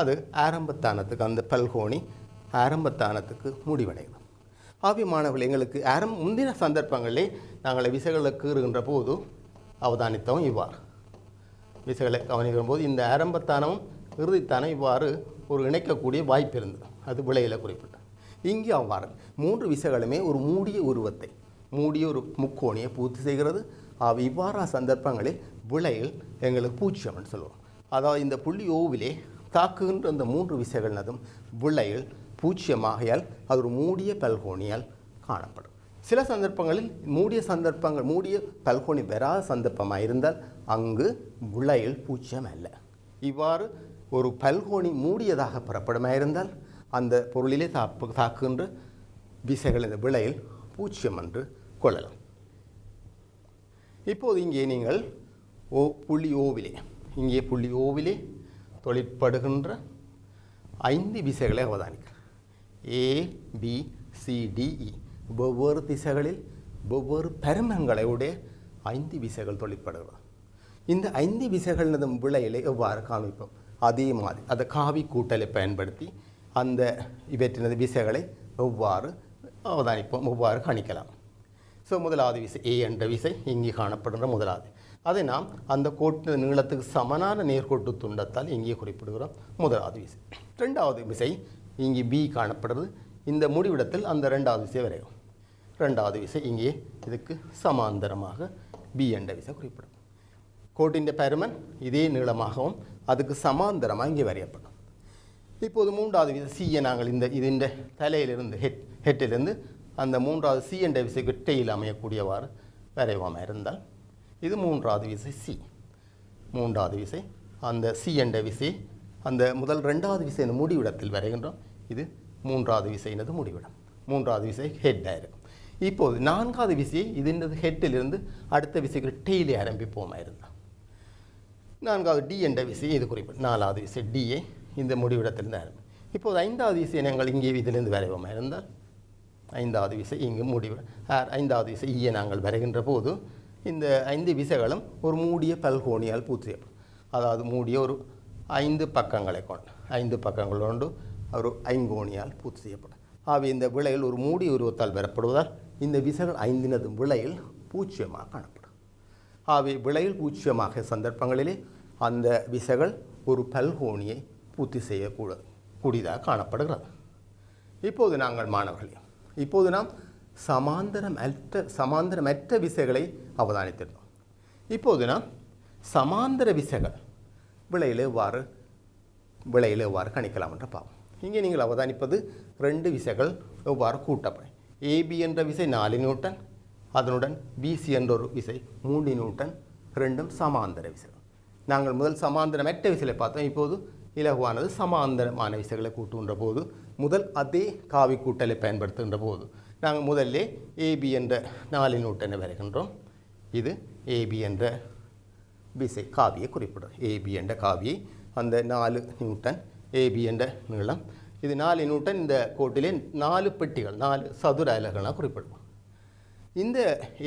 அது ஆரம்பத்தானத்துக்கு அந்த பல்கோணி ஆரம்பத்தானத்துக்கு முடிவடைகிறது. மாணவர்கள் எங்களுக்கு முந்தின சந்தர்ப்பங்களிலே நாங்கள் விசைகளை கீறுகின்ற போது அவதானித்தோம் இவ்வாறு. விசைகளை கவனிக்கிற போது இந்த ஆரம்பத்தானமும் இறுதித்தானம் இவ்வாறு ஒரு இணைக்கக்கூடிய வாய்ப்பு இருந்தது. அது விளையில் குறிப்பிட்டது. இங்கே அவ்வாறு மூன்று விசைகளுமே ஒரு மூடிய உருவத்தை மூடிய ஒரு முக்கோணியை பூர்த்தி செய்கிறது. இவ்வாறான சந்தர்ப்பங்களில் விளையில் எங்களுக்கு பூச்சியம்னு சொல்லுவோம். அதாவது இந்த புள்ளி ஓவிலே தாக்குகின்ற அந்த மூன்று விசைகளினதும் விளையில் பூச்சியமாகையால் அது ஒரு மூடிய பல்கோணியால் காணப்படும். சில சந்தர்ப்பங்களில் மூடிய பல்கோணி வராத சந்தர்ப்பமாக இருந்தால் அங்கு விளையில் பூச்சியம் அல்ல. இவ்வாறு ஒரு பல்கோணி மூடியதாக பெறப்படுமாக இருந்தால் அந்த பொருளிலே தாக்குகின்ற விசைகள் இந்த விளையில் பூச்சியம் என்று கொள்ளலாம். இப்போது இங்கே நீங்கள் புள்ளி ஓவிலே தொழிற்படுகின்ற 5 விசைகளை அவதானிக்க. A, B, C, D, E வெவ்வேறு திசைகளில் வெவ்வேறு பருமங்களுடைய 5 விசைகள் தொழிற்படுகிறது. இந்த 5 விசைகளின் விளையிலே எவ்வாறு காண்பிப்போம்? அதே மாதிரி அந்த காவி கூட்டலை பயன்படுத்தி அந்த இவற்றினது விசைகளை எவ்வாறு அவதானிப்போம், எவ்வாறு கணிக்கலாம். முதலாவது விசை A என்ற விசை இங்கே காணப்படுகின்ற முதலாவது. அதை நாம் அந்த கோட்டு நீளத்துக்கு சமனான நேர்கோட்டு துண்டத்தால் இங்கே குறிப்பிடுகிறோம் முதலாவது விசை. ரெண்டாவது விசை இங்கே B காணப்படுறது. இந்த முடிவிடத்தில் அந்த ரெண்டாவது விசை வரையும். ரெண்டாவது விசை இங்கே இதுக்கு சமாந்தரமாக B என்ற விசை குறிப்பிடும். கோட்டின் பருமன் இதே நீளமாகவும் அதுக்கு சமாந்தரமாக இங்கே வரையப்படும். இப்போது மூன்றாவது விசை C நாங்கள் இந்த தலையிலிருந்து ஹெட்டிலிருந்து அந்த மூன்றாவது C என்ற விசைக்கு டெயில் அமையக்கூடியவாறு வரைவாமல் இருந்தால் இது மூன்றாவது விசை C. மூன்றாவது விசை அந்த C என்ற விசை அந்த ரெண்டாவது விசையின் முடிவிடத்தில் வரைகின்றோம். இது மூன்றாவது விசையினது முடிவிடம். மூன்றாவது விசை ஹெட்டாக இருக்கும். இப்போது நான்காவது விசையை இதனது ஹெட்டிலிருந்து அடுத்த விசைக்கு டெயிலே ஆரம்பிப்போமா இருந்தால் நான்காவது D என்ற விசையை இது குறிப்பிடும். நாலாவது விசை Dயை இந்த முடிவிடத்திலிருந்து ஆரம்பி. இப்போது ஐந்தாவது விசையை நாங்கள் இங்கே இதிலிருந்து வரைவோமா இருந்தால் ஐந்தாவது விசை இங்கு முடிவிடும். ஐந்தாவது விசை ஈயை நாங்கள் வரைகின்ற போது இந்த 5 விசைகளும் ஒரு மூடிய பல்கோணியால் பூர்த்தி செய்யப்படும். அதாவது மூடிய ஒரு 5 பக்கங்களை கொண்டு ஒரு ஐங்கோணியால் பூர்த்தி செய்யப்படும். இந்த விளையில் ஒரு மூடிய உருவத்தால் பெறப்படுவதால் இந்த விசைகள் 5 விளையில் பூச்சியமாக காணப்படும். விளையில் பூச்சியமாக சந்தர்ப்பங்களிலே அந்த விசைகள் ஒரு பல்கோணியை பூர்த்தி செய்யக்கூடியதாக காணப்படுகிறது. இப்போது நாங்கள் மாணவர்களே நாம் சமாந்தரமற்ற விசைகளை அவதானித்திருந்தோம். இப்போது நாம் சமாந்தர விசைகள் விளையில் எவ்வாறு கணிக்கலாம் என்ற பாவம். இங்கே நீங்கள் அவதானிப்பது 2 விசைகள் எவ்வாறு கூட்டப்படும். AB என்ற விசை 4 நியூட்டன், அதனுடன் BC என்ற ஒரு விசை 3 நியூட்டன், ரெண்டும் சமாந்தர விசைகள். நாங்கள் முதல் சமாந்தரமற்ற விசைகளை பார்த்தோம். இப்போது இலகுவானது சமாந்தரமான விசைகளை கூட்டுகின்ற போது முதல் அதே காவி கூட்டலை பயன்படுத்துகின்ற போது நாங்கள் முதல்ல AB என்ற 4 நியூட்டனை வரைகின்றோம். இது AB என்ற விசை காவியை குறிப்பிடும். AB என்ற காவியை அந்த 4 நியூட்டன் AB என்ற நீளம். இது 4 நியூட்டன் இந்த கோட்டிலே 4 பெட்டிகள் 4 சதுர அலகுகளாக குறிப்பிடும். இந்த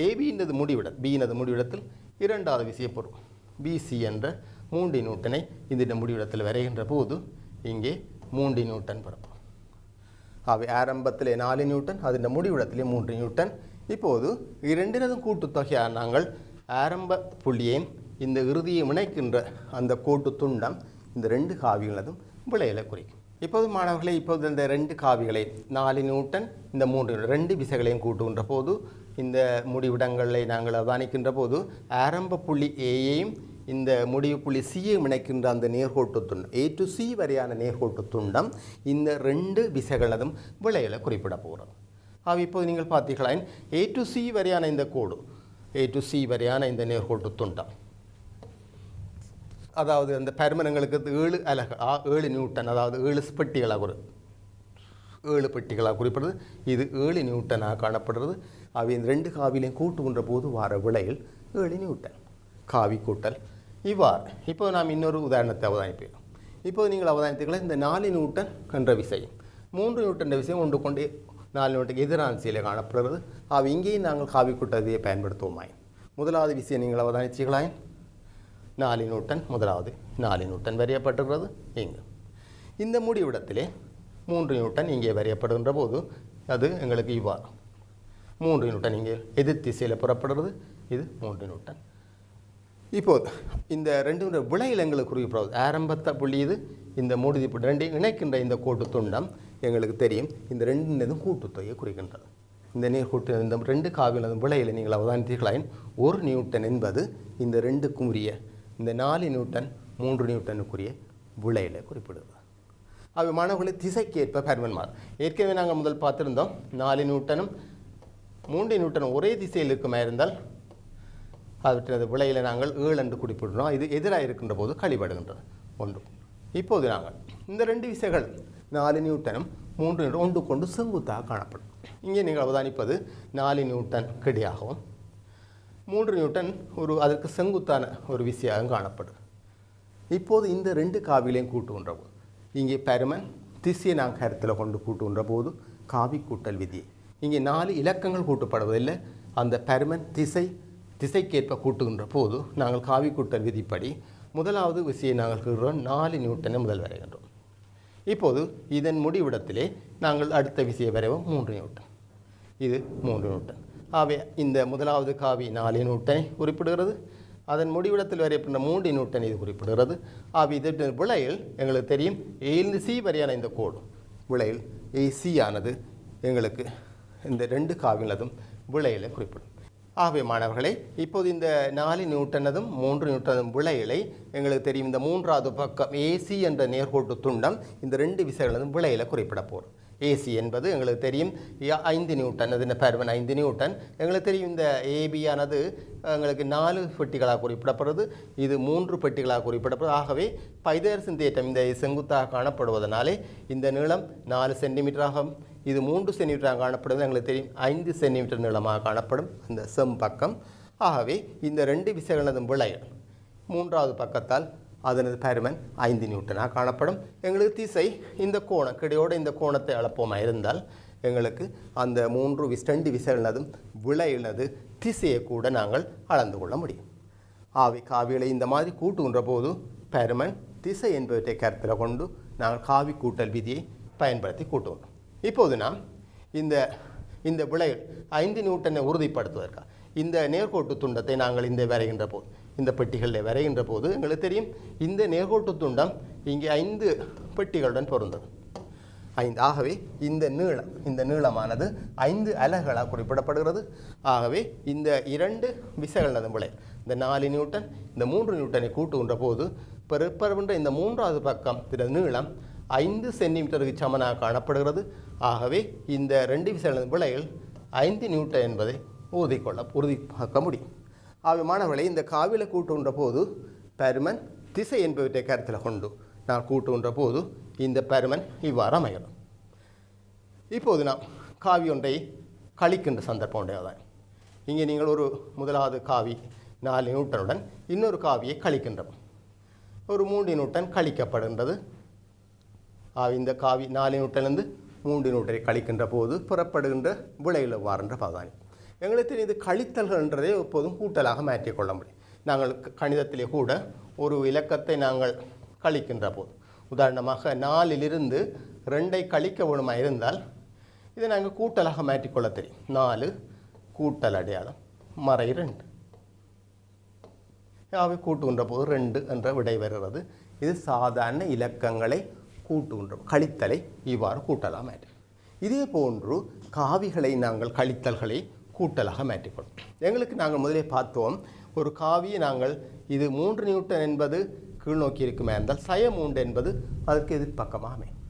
AB முடிவிடத்தில் இரண்டாவது விசையை பொருள் BC என்ற 3 நியூட்டனை இந்த முடிவிடத்தில் வரைகின்ற போது இங்கே 3 நியூட்டன் பெறப்படும். ஆரம்பத்திலே 4 நியூட்டன், அதன் முடிவிடத்திலே 3 நியூட்டன். இப்போது இரண்டினதும் கூட்டுத்தொகையாக நாங்கள் ஆரம்ப புள்ளியையும் இந்த இறுதியை இணைக்கின்ற அந்த கோட்டு துண்டம் இந்த 2 காவிகளதும் விளையில குறிக்கும். இப்போது மாணவர்களே இந்த 2 காவிகளை 4 நியூட்டன் இந்த 3 2 விசைகளையும் கூட்டுகின்ற போது இந்த முடிவிடங்களை நாங்கள் அவதானிக்கின்ற போது ஆரம்ப புள்ளி ஏயையும் இந்த முடிவு புள்ளி சியையும் இணைக்கின்ற அந்த நேர்கோட்டு துண்டம் A to C வரையான நேர்கோட்டு துண்டம் இந்த 2 விசைகளதும் விளைவில் குறிப்பிட போகிறது. இப்போது நீங்கள் பார்த்தீர்களா A to C வரையான இந்த கோடு A to C வரையான இந்த நேர்கோட்டு துண்டம், அதாவது அந்த பருமனங்களுக்கு 7 அலகு 7 நியூட்டன், அதாவது 7 பெட்டிகளாக 7 பெட்டிகளாக குறிப்பிடுறது. இது 7 நியூட்டனாக காணப்படுறது. இந்த 2 காவிலையும் கூட்டுகின்ற போது வார விளையில் 7 நியூட்டன் காவி கூட்டல் இவ்வாறு. இப்போ நாம் இன்னொரு உதாரணத்தை அவதானிப்போம். இப்போது நீங்கள் அவதானித்தீங்களா இந்த 4 நியூட்டன் என்ற விசையும் 3 நியூட்டன் விசையும் ஒன்று கொண்டு 4 நியூட்டனுக்கு எதிரான திசையில் காணப்படுகிறது. இங்கேயும் நாங்கள் காவி கூட்டத்தையே பயன்படுத்துவோமாய். முதலாவது விசையை நீங்கள் அவதானிச்சீங்களாய் 4 நியூட்டன், முதலாவது 4 நியூட்டன் வரையப்பட்டிருக்கிறது. இங்கு இந்த முடிவிடத்திலே 3 நியூட்டன் இங்கே வரையப்படுகின்ற போது அது எங்களுக்கு இவ்வாறு 3 நியூட்டன் இங்கே எதிர் திசையில் புறப்படுறது. இது 3 நியூட்டன். இப்போது இந்த 2 விளையில் எங்களுக்கு குறிப்பிடுவது ஆரம்பத்தை புள்ளி இது, இந்த முடிதி புள்ளி 2 இணைக்கின்ற இந்த கோட்டு துண்டம் எங்களுக்கு தெரியும் இந்த 2 கூட்டுத்தொகையை குறிக்கின்றது. இந்த நேர்கோட்டு இந்த 2 காவிலும் விளையில் நீங்கள் அவதானித்தீர்களாயின் 1 நியூட்டன் என்பது இந்த 2க்கும் உரிய இந்த 4 நியூட்டன் 3 நியூட்டனுக்குரிய விளையில் குறிப்பிடுவது. மாணவர்களை திசைக்கு ஏற்ப பருமன் மாறும். ஏற்கனவே நாங்கள் முதல் பார்த்துருந்தோம் 4 நியூட்டனும் 3 நியூட்டனும் ஒரே திசையில் இருக்குமா இருந்தால் அவற்றை விளையில் நாங்கள் 7 என்று குறிப்பிடுறோம். இது எதிராக இருக்கின்ற போது கழிபடுகின்றது 1. இப்போது நாங்கள் இந்த 2 விசைகள் 4 நியூட்டனும் 3 நியூட்டன் ஒன்று கொண்டு செங்குத்தாக காணப்படும். இங்கே நீங்கள் அவதானிப்பது 4 நியூட்டன் கிடையாகவும் 3 நியூட்டன் அதற்கு செங்குத்தான ஒரு விசையாகவும் காணப்படும். இப்போது இந்த 2 காவிலையும் கூட்டுகின்ற போது இங்கே பருமன் திசையை நாங்கள் கருத்தில் கொண்டு கூட்டுகின்ற போது காவி கூட்டல் விதியை இங்கே 4 இலக்கங்கள் கூட்டப்படுவதில்லை. அந்த பருமன் திசைக்கேற்ப கூட்டுகின்ற போது நாங்கள் காவி கூட்டல் விதிப்படி முதலாவது விசையை நாங்கள் கூறுகிறோம் 4 நியூட்டனை முதல் வரைகின்றோம். இப்போது இதன் முடிவிடத்திலே நாங்கள் அடுத்த விசையை வரைவோம் 3 நியூட்டன். இது 3 நியூட்டன். இந்த முதலாவது காவி 4 நியூட்டனை குறிப்பிடுகிறது. அதன் முடிவிடத்தில் வரையப்பட்ட 3 நியூட்டன் இது குறிப்பிடுகிறது. இதற்கு விளையில் எங்களுக்கு தெரியும் A C வரையான இந்த கோடு விளையில் AC ஆனது எங்களுக்கு இந்த 2 காவினதும் விளையில் குறிப்பிடும். மாணவர்களே, இப்போது இந்த 4 நியூட்டனதும் 3 நியூட்டனதும் விளையிலை எங்களுக்கு தெரியும் இந்த 3வது பக்கம் AC என்ற நேர்கோட்டு துண்டம் இந்த 2 விசைகளதும் விளையில் குறிப்பிட போகிறோம். AC என்பது எங்களுக்கு தெரியும் 5 நியூட்டன், அது பருமன் 5 நியூட்டன். எங்களுக்கு தெரியும் இந்த AB ஆனது எங்களுக்கு 4 பெட்டிகளாக குறிப்பிடப்படுறது. இது 3 பெட்டிகளாக குறிப்பிடப்படுது. ஆகவே பைதேர்சின் தேட்டம் இந்த செங்குத்தாக காணப்படுவதனாலே இந்த நீளம் 4 சென்டிமீட்டராகும். இது 3 சென்டிமீட்டராக காணப்படுவது எங்களுக்கு தெரியும் 5 சென்டிமீட்டர் நீளமாக காணப்படும் அந்த செம் பக்கம். ஆகவே இந்த 2 விசைகளதும் விளைகள் 3வது பக்கத்தால் அதனது பருமன் 5 நியூட்டனாக காணப்படும். எங்களுக்கு திசை இந்த கோணம் கிடையோடு இந்த கோணத்தை அளப்போமா இருந்தால் எங்களுக்கு அந்த 2 விசைகளதும் விளையினது திசையை கூட நாங்கள் அளந்து கொள்ள முடியும். காவிகளை இந்த மாதிரி கூட்டுகின்ற போது பருமன் திசை என்பவற்றை கருத்தில் கொண்டு நாங்கள் காவி கூட்டல் விதியை பயன்படுத்தி கூட்டுவோம். இப்போது நாம் இந்த விளையில் 5 நியூட்டனை உறுதிப்படுத்துவதற்காக இந்த நேர்கோட்டு துண்டத்தை நாங்கள் இந்த வரைகின்ற போது இந்த பெட்டிகளில் வரைகின்ற போது எங்களுக்கு தெரியும் இந்த நேர்கோட்டு துண்டம் இங்கே 5 பெட்டிகளுடன் பொருந்தது 5. ஆகவே இந்த நீளமானது 5 அலகுகளாக குறிப்பிடப்படுகிறது. ஆகவே இந்த 2 விசைகளது விளை இந்த 4 நியூட்டன் இந்த 3 நியூட்டனை கூட்டுகின்ற போது பெறப்படுகின்ற இந்த 3வது பக்கம் நீளம் 5 சென்டிமீட்டருக்கு சமனாக காணப்படுகிறது. ஆகவே இந்த 2 விசைகளது விளையில் 5 நியூட்டன் என்பதை உறுதிப்பாக்க முடியும். மாணவர்களை இந்த காவில கூட்டுகின்ற போது பருமன் திசை என்பவற்றை கருத்தில் கொண்டு நான் கூட்டுகின்ற போது இந்த பருமன் இவ்வாறு அமையணும். இப்போது நாம் காவி ஒன்றை கழிக்கின்ற சந்தர்ப்பம் உடையதான். இங்கே நீங்கள் ஒரு முதலாவது காவி 4 நியூட்டனுடன் இன்னொரு காவியை கழிக்கின்றோம். ஒரு 3 நியூட்டன் கழிக்கப்படுகின்றது. இந்த காவி 4 நியூட்டனிலிருந்து 3 நியூட்டனை கழிக்கின்ற போது புறப்படுகின்ற விளையில் வாரன்ற பதானி எங்களுக்கு இது கழித்தல்கள்ன்றதை எப்போதும் கூட்டலாக மாற்றிக்கொள்ள முடியும். நாங்கள் கணிதத்திலே கூட ஒரு இலக்கத்தை நாங்கள் கழிக்கின்ற போது உதாரணமாக 4லிருந்து 2ஐ கழிக்க வேணுமா இருந்தால் இதை நாங்கள் கூட்டலாக மாற்றிக்கொள்ள தெரியும். 4 கூட்டல் அடையாளம் மறை 2 அவை கூட்டுகின்ற போது 2 என்ற விடை வருகிறது. இது சாதாரண இலக்கங்களை கூட்டுகின்ற கழித்தலை இவ்வாறு கூட்டலாம் மாற்றி. இதே போன்று காவிகளை நாங்கள் கழித்தல்களை கூட்டலாக மாற்றிக்கொள்ளும். எங்களுக்கு நாங்கள் முதலே பார்த்தோம், ஒரு காவியை நாங்கள் இது 3 நியூட்டன் என்பது கீழ்நோக்கி இருக்குமே இருந்தால் சய 3 என்பது அதற்கு எதிர்ப்பக்கமாக அமையும்.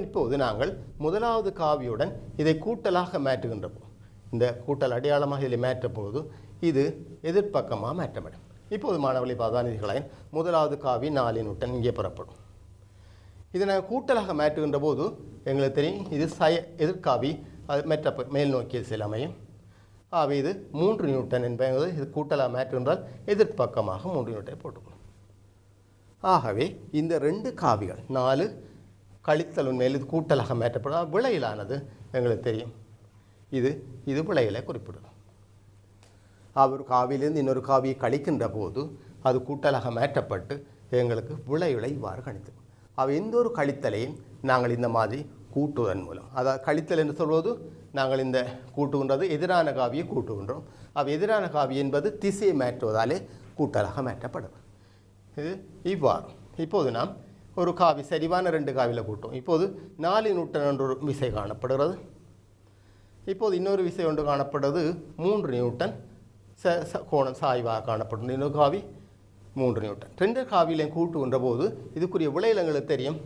இப்போது நாங்கள் முதலாவது காவியுடன் இதை கூட்டலாக மாற்றுகின்ற போது, இந்த கூட்டல் அடையாளமாக இதில் மாற்ற போது இது எதிர்ப்பக்கமாக மாற்றப்படும். இப்போது மாணவர்களை பாதானிதிகளாயின் முதலாவது காவி 4 நியூட்டன் இங்கே பெறப்படும். இதை நாங்கள் கூட்டலாக மாற்றுகின்ற போது எங்களுக்கு தெரியும் இது எதிர்காவி, அது மற்ற மேல் நோக்கிய திசையில் அமையும். இது 3 நியூட்டன் என்பது இது கூட்டலாக மாற்றுகின்றால் எதிர்ப்பக்கமாக 3 நியூட்டனை போட்டுக்கணும். ஆகவே இந்த 2 காவிகள் 4 கழித்தல் உண்மையில் இது கூட்டலாக மாற்றப்படும். விளையிலானது எங்களுக்கு தெரியும், இது விளையிலை குறிப்பிடும். ஒரு காவியிலிருந்து இன்னொரு காவியை கழிக்கின்ற போது அது கூட்டலாக மாற்றப்பட்டு எங்களுக்கு விளைவுகளை இவ்வாறு கணித்து எந்த ஒரு கழித்தலையும் நாங்கள் இந்த மாதிரி கூட்டுவதன் மூலம், அதாவது கழித்தல் என்று சொல்வது நாங்கள் இந்த கூட்டுகின்றது எதிரான காவியை கூட்டுகின்றோம். எதிரான காவி என்பது திசையை மாற்றுவதாலே கூட்டலாக மாற்றப்படும். இது இவ்வாறு. இப்போது நாம் ஒரு காவி சரிவான 2 காவியில் கூட்டும். இப்போது 4 நியூட்டன் என்ற ஒரு விசை காணப்படுகிறது. இப்போது இன்னொரு விசை ஒன்று காணப்படுறது 3 நியூட்டன் கோணம் சாய்வாக காணப்படும். இன்னொரு காவி 3 நியூட்டன். 2 காவியிலையும் கூட்டுகின்ற போது இதுக்குரிய விளையல் எங்களுக்கு தெரியும்.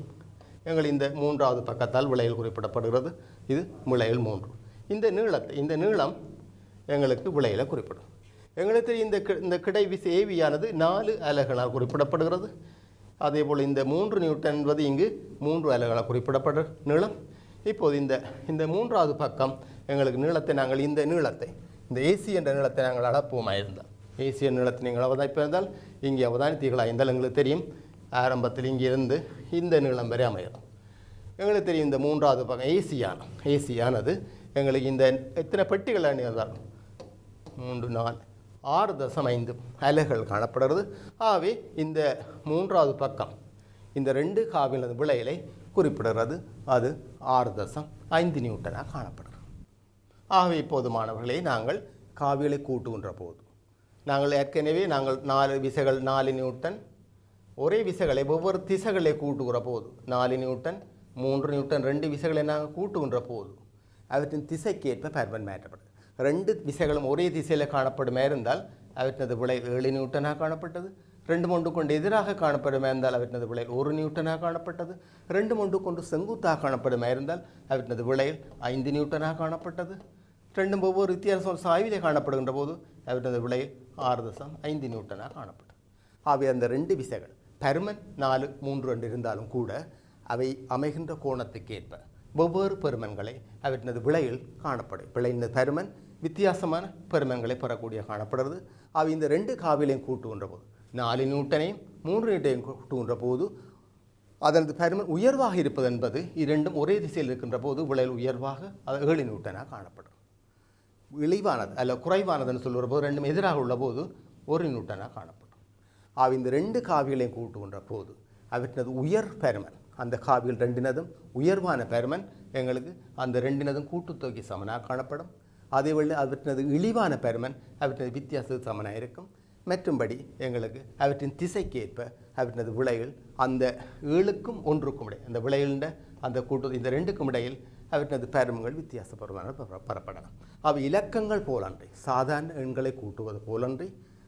எங்கள் இந்த 3வது பக்கத்தால் விளையல் குறிப்பிடப்படுகிறது. இது விளையல் 3. இந்த நீளம் எங்களுக்கு விளையலை குறிப்பிடும். எங்களுக்கு தெரியும் இந்த கிடை விசை ஏவியானது 4 அலகுகளால் குறிப்பிடப்படுகிறது. அதேபோல் இந்த 3 நியூட்டன் என்பது இங்கு 3 அலகுகளால் குறிப்பிடப்படுற நீளம். இப்போது இந்த 3வது பக்கம் எங்களுக்கு நீளத்தை நாங்கள் இந்த ஏசி என்ற நீளத்தை நாங்கள் அளப்போமாக இருந்தால், ஏசி என்ற நீளத்தை நீங்கள் அவதானிப்பிருந்தால் இங்கே அவதானித்தீர்களா இருந்தால் எங்களுக்கு தெரியும் ஆரம்பத்தில் இங்கிருந்து இந்த நீளம் வரை அமையும். எங்களுக்கு தெரியும் இந்த 3வது பக்கம் ஏசியானது எங்களுக்கு இந்த எத்தனை பெட்டிகள் அணிந்தால் 3, 4, 6.5 அலகுகள் காணப்படுகிறது. இந்த 3வது பக்கம் இந்த 2 காவியின் விளையலை குறிப்பிடுகிறது. அது 6.5 நியூட்டனாக காணப்படுகிறது. இப்போது மாணவர்களே, நாங்கள் காவிகளை கூட்டுகின்ற போது நாங்கள் ஏற்கனவே 4 விசைகள் 4 நியூட்டன் ஒரே விசைகளை ஒவ்வொரு திசைகளை கூட்டுகிற போது 4 நியூட்டன் 3 நியூட்டன் 2 விசைகளை நாங்கள் கூட்டுகின்ற போது அவற்றின் திசைக்கேற்ப பெர்மன் மாற்றப்படுது. 2 விசைகளும் ஒரே திசையில் காணப்படுமே இருந்தால் அவற்றினது விளை 7 நியூட்டனாக காணப்பட்டது. 2 ஒன்று கொண்டு எதிராக காணப்படுமே இருந்தால் அவற்றினது விளை 1 நியூட்டனாக காணப்பட்டது. 2 ஒன்று கொண்டு செங்குத்தாக காணப்படுமே இருந்தால் அவற்றினது விளை 5 நியூட்டனாக காணப்பட்டது. 2 ஒவ்வொரு வித்தியாசம் சாய்விலே காணப்படுகின்ற போது அவற்றினது விளை 6.5 நியூட்டனாக காணப்பட்டது. அந்த 2 விசைகள் பெர்மன் 4, 3, 2 இருந்தாலும் கூட அவை அமைகின்ற கோணத்துக்கேற்ப வெவ்வேறு பெருமன்களை அவற்றினது விளையில் காணப்படும். விளைந்த பெருமன் வித்தியாசமான பெருமன்களை பெறக்கூடிய காணப்படுறது. இந்த 2 காவிலையும் கூட்டுகின்ற போது 4 நியூட்டனையும் 3 நியூட்டனையும் கூட்டுகின்ற போது அதனது பெருமன் உயர்வாக இருப்பது என்பது இரண்டும் ஒரே திசையில் இருக்கின்ற போது விளையில் உயர்வாக 7 நியூட்டனாக காணப்படும். இழிவானது அல்ல குறைவானதுன்னு சொல்லுற போது 2 எதிராக உள்ள போது 1 நியூட்டனாக காணப்படும். இந்த 2 காவிகளையும் கூட்டுகின்ற போது அவற்றினது உயர் பெருமன், அந்த காவிகள் 2 உயர்வான பெருமன் எங்களுக்கு அந்த 2 கூட்டுத்தொகை சமனாக காணப்படும். அதேவேளை அவற்றினது இழிவான பெருமன் அவற்றினது வித்தியாசத்துக்கு சமனாக இருக்கும். மற்றும்படி எங்களுக்கு அவற்றின் திசைக்கேற்ப அவற்றினது விளைகள் அந்த 7க்கும் 1க்கும் இடையே அந்த விளைகளின் அந்த கூட்டு இந்த 2க்கும் இடையில் அவற்றினது பெருமங்கள் வித்தியாசப்படுவதான பெறப்படலாம். இலக்கங்கள் போலன்றி சாதாரண எண்களை கூட்டுவது போலன்றி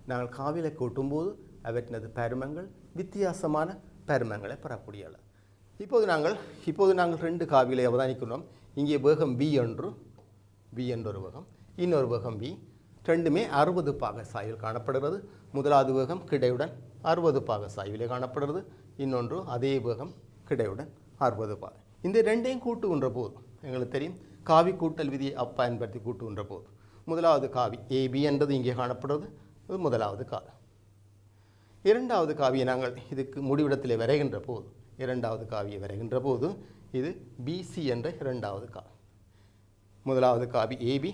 நாங்கள் காவிலை கூட்டும்போது அவற்றினது பெருமங்கள் வித்தியாசமான பெருமங்களை பெறக்கூடியது. இப்போது நாங்கள் 2 காவிகளை அவதானிக்கிறோம். இங்கே வேகம் v என்ற ஒரு வேகம், இன்னொரு வேகம் v. 2மே 60 பாக சாய்வில் காணப்படுகிறது. முதலாவது வேகம் கிடையுடன் 60 பாக சாய்விலே காணப்படுகிறது. இன்னொன்று அதே வேகம் கிடையுடன் 60 பாக. இந்த 2ஐயும் கூட்டுகின்ற போது எங்களுக்கு தெரியும் காவி கூட்டல் விதியை பயன்படுத்தி கூட்டுகின்ற போது முதலாவது காவி AB என்பது இங்கே காணப்படுவது. இது முதலாவது காவி. இரண்டாவது காவியை நாங்கள் இதுக்கு முடிவிடத்தில் வரைகின்ற போது இரண்டாவது காவியை வரைகின்ற போது இது BC என்ற இரண்டாவது காவி. முதலாவது காவி AB,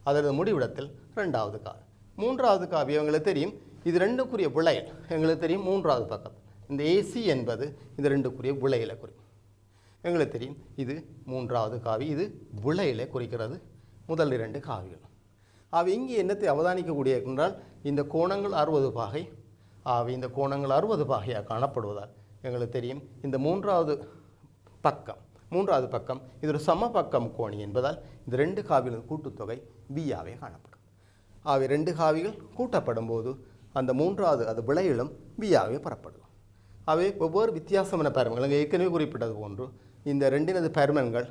அதனது முடிவிடத்தில் இரண்டாவது காவி. மூன்றாவது காவி எங்களுக்கு தெரியும் இது 2க்குரிய விளையல் எங்களுக்கு தெரியும். மூன்றாவது பக்கம் இந்த AC என்பது இந்த 2க்குரிய விளையலை குறிக்கும். எங்களுக்கு தெரியும் இது மூன்றாவது காவி, இது விளையலை குறிக்கிறது. முதல் 2 காவிகள். இங்கே என்னத்தை அவதானிக்கக்கூடிய என்றால் இந்த கோணங்கள் 60 பாகை. இந்த கோணங்கள் 60 பாகையாக காணப்படுவதால் எங்களுக்கு தெரியும் இந்த மூன்றாவது பக்கம் மூன்றாவது பக்கம் இது ஒரு சமபக்கம் கோணி என்பதால் இந்த ரெண்டு காவிகளின் கூட்டுத்தொகை பியாவே காணப்படும். ஆகவே ரெண்டு காவிகள் கூட்டப்படும் போது அந்த மூன்றாவது அது விளையிலும் பியாவே பெறப்படும். அவை ஒவ்வொரு வித்தியாசமான பருமங்கள் எங்கள் ஏற்கனவே குறிப்பிட்டது போன்று இந்த ரெண்டினது பருமன்கள்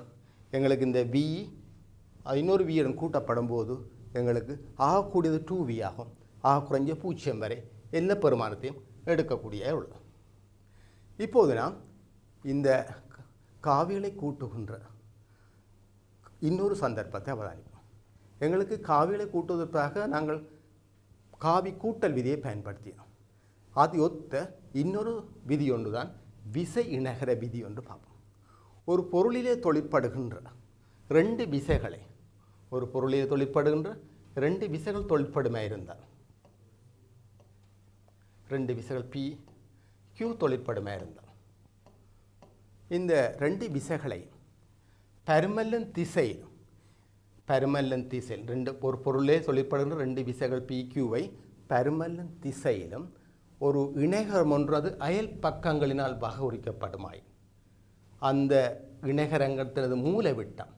எங்களுக்கு இந்த வி இன்னொரு வியுடன் கூட்டப்படும் போது எங்களுக்கு ஆகக்கூடியது 2v ஆகும். ஆக குறைஞ்ச 0 வரை எல்லா பெருமானத்தையும் எடுக்கக்கூடிய உள்ளது. இப்போது நாம் இந்த காவிகளை கூட்டுகின்ற இன்னொரு சந்தர்ப்பத்தை அவதானிப்போம். எங்களுக்கு காவிகளை கூட்டுவதற்காக நாங்கள் காவி கூட்டல் விதியை பயன்படுத்தினோம். அது ஒத்த இன்னொரு விதி ஒன்று தான் விசை இணைகர விதி ஒன்று பார்ப்போம். ஒரு பொருளிலே தொழிற்படுகின்ற ரெண்டு விசைகளை ஒரு பொருளிலே தொழிற்படுகின்ற ரெண்டு விசைகள் தொழிற்படுமா இருந்தால் ரெண்டு விசைகள் பி கியூ தொழிற்படுமா இருந்தால் இந்த ரெண்டு விசைகளை பருமல்லன் திசையில் ரெண்டு ஒரு பொருளே தொழிற்படுகின்ற ரெண்டு விசைகள் பி கியூவை பருமல்லன் திசையிலும் ஒரு இணைகரம் ஒன்றது அயல் பக்கங்களினால் வகையுறிக்கப்படுமாய் அந்த இணைகரத்தினது மூலவிட்டம்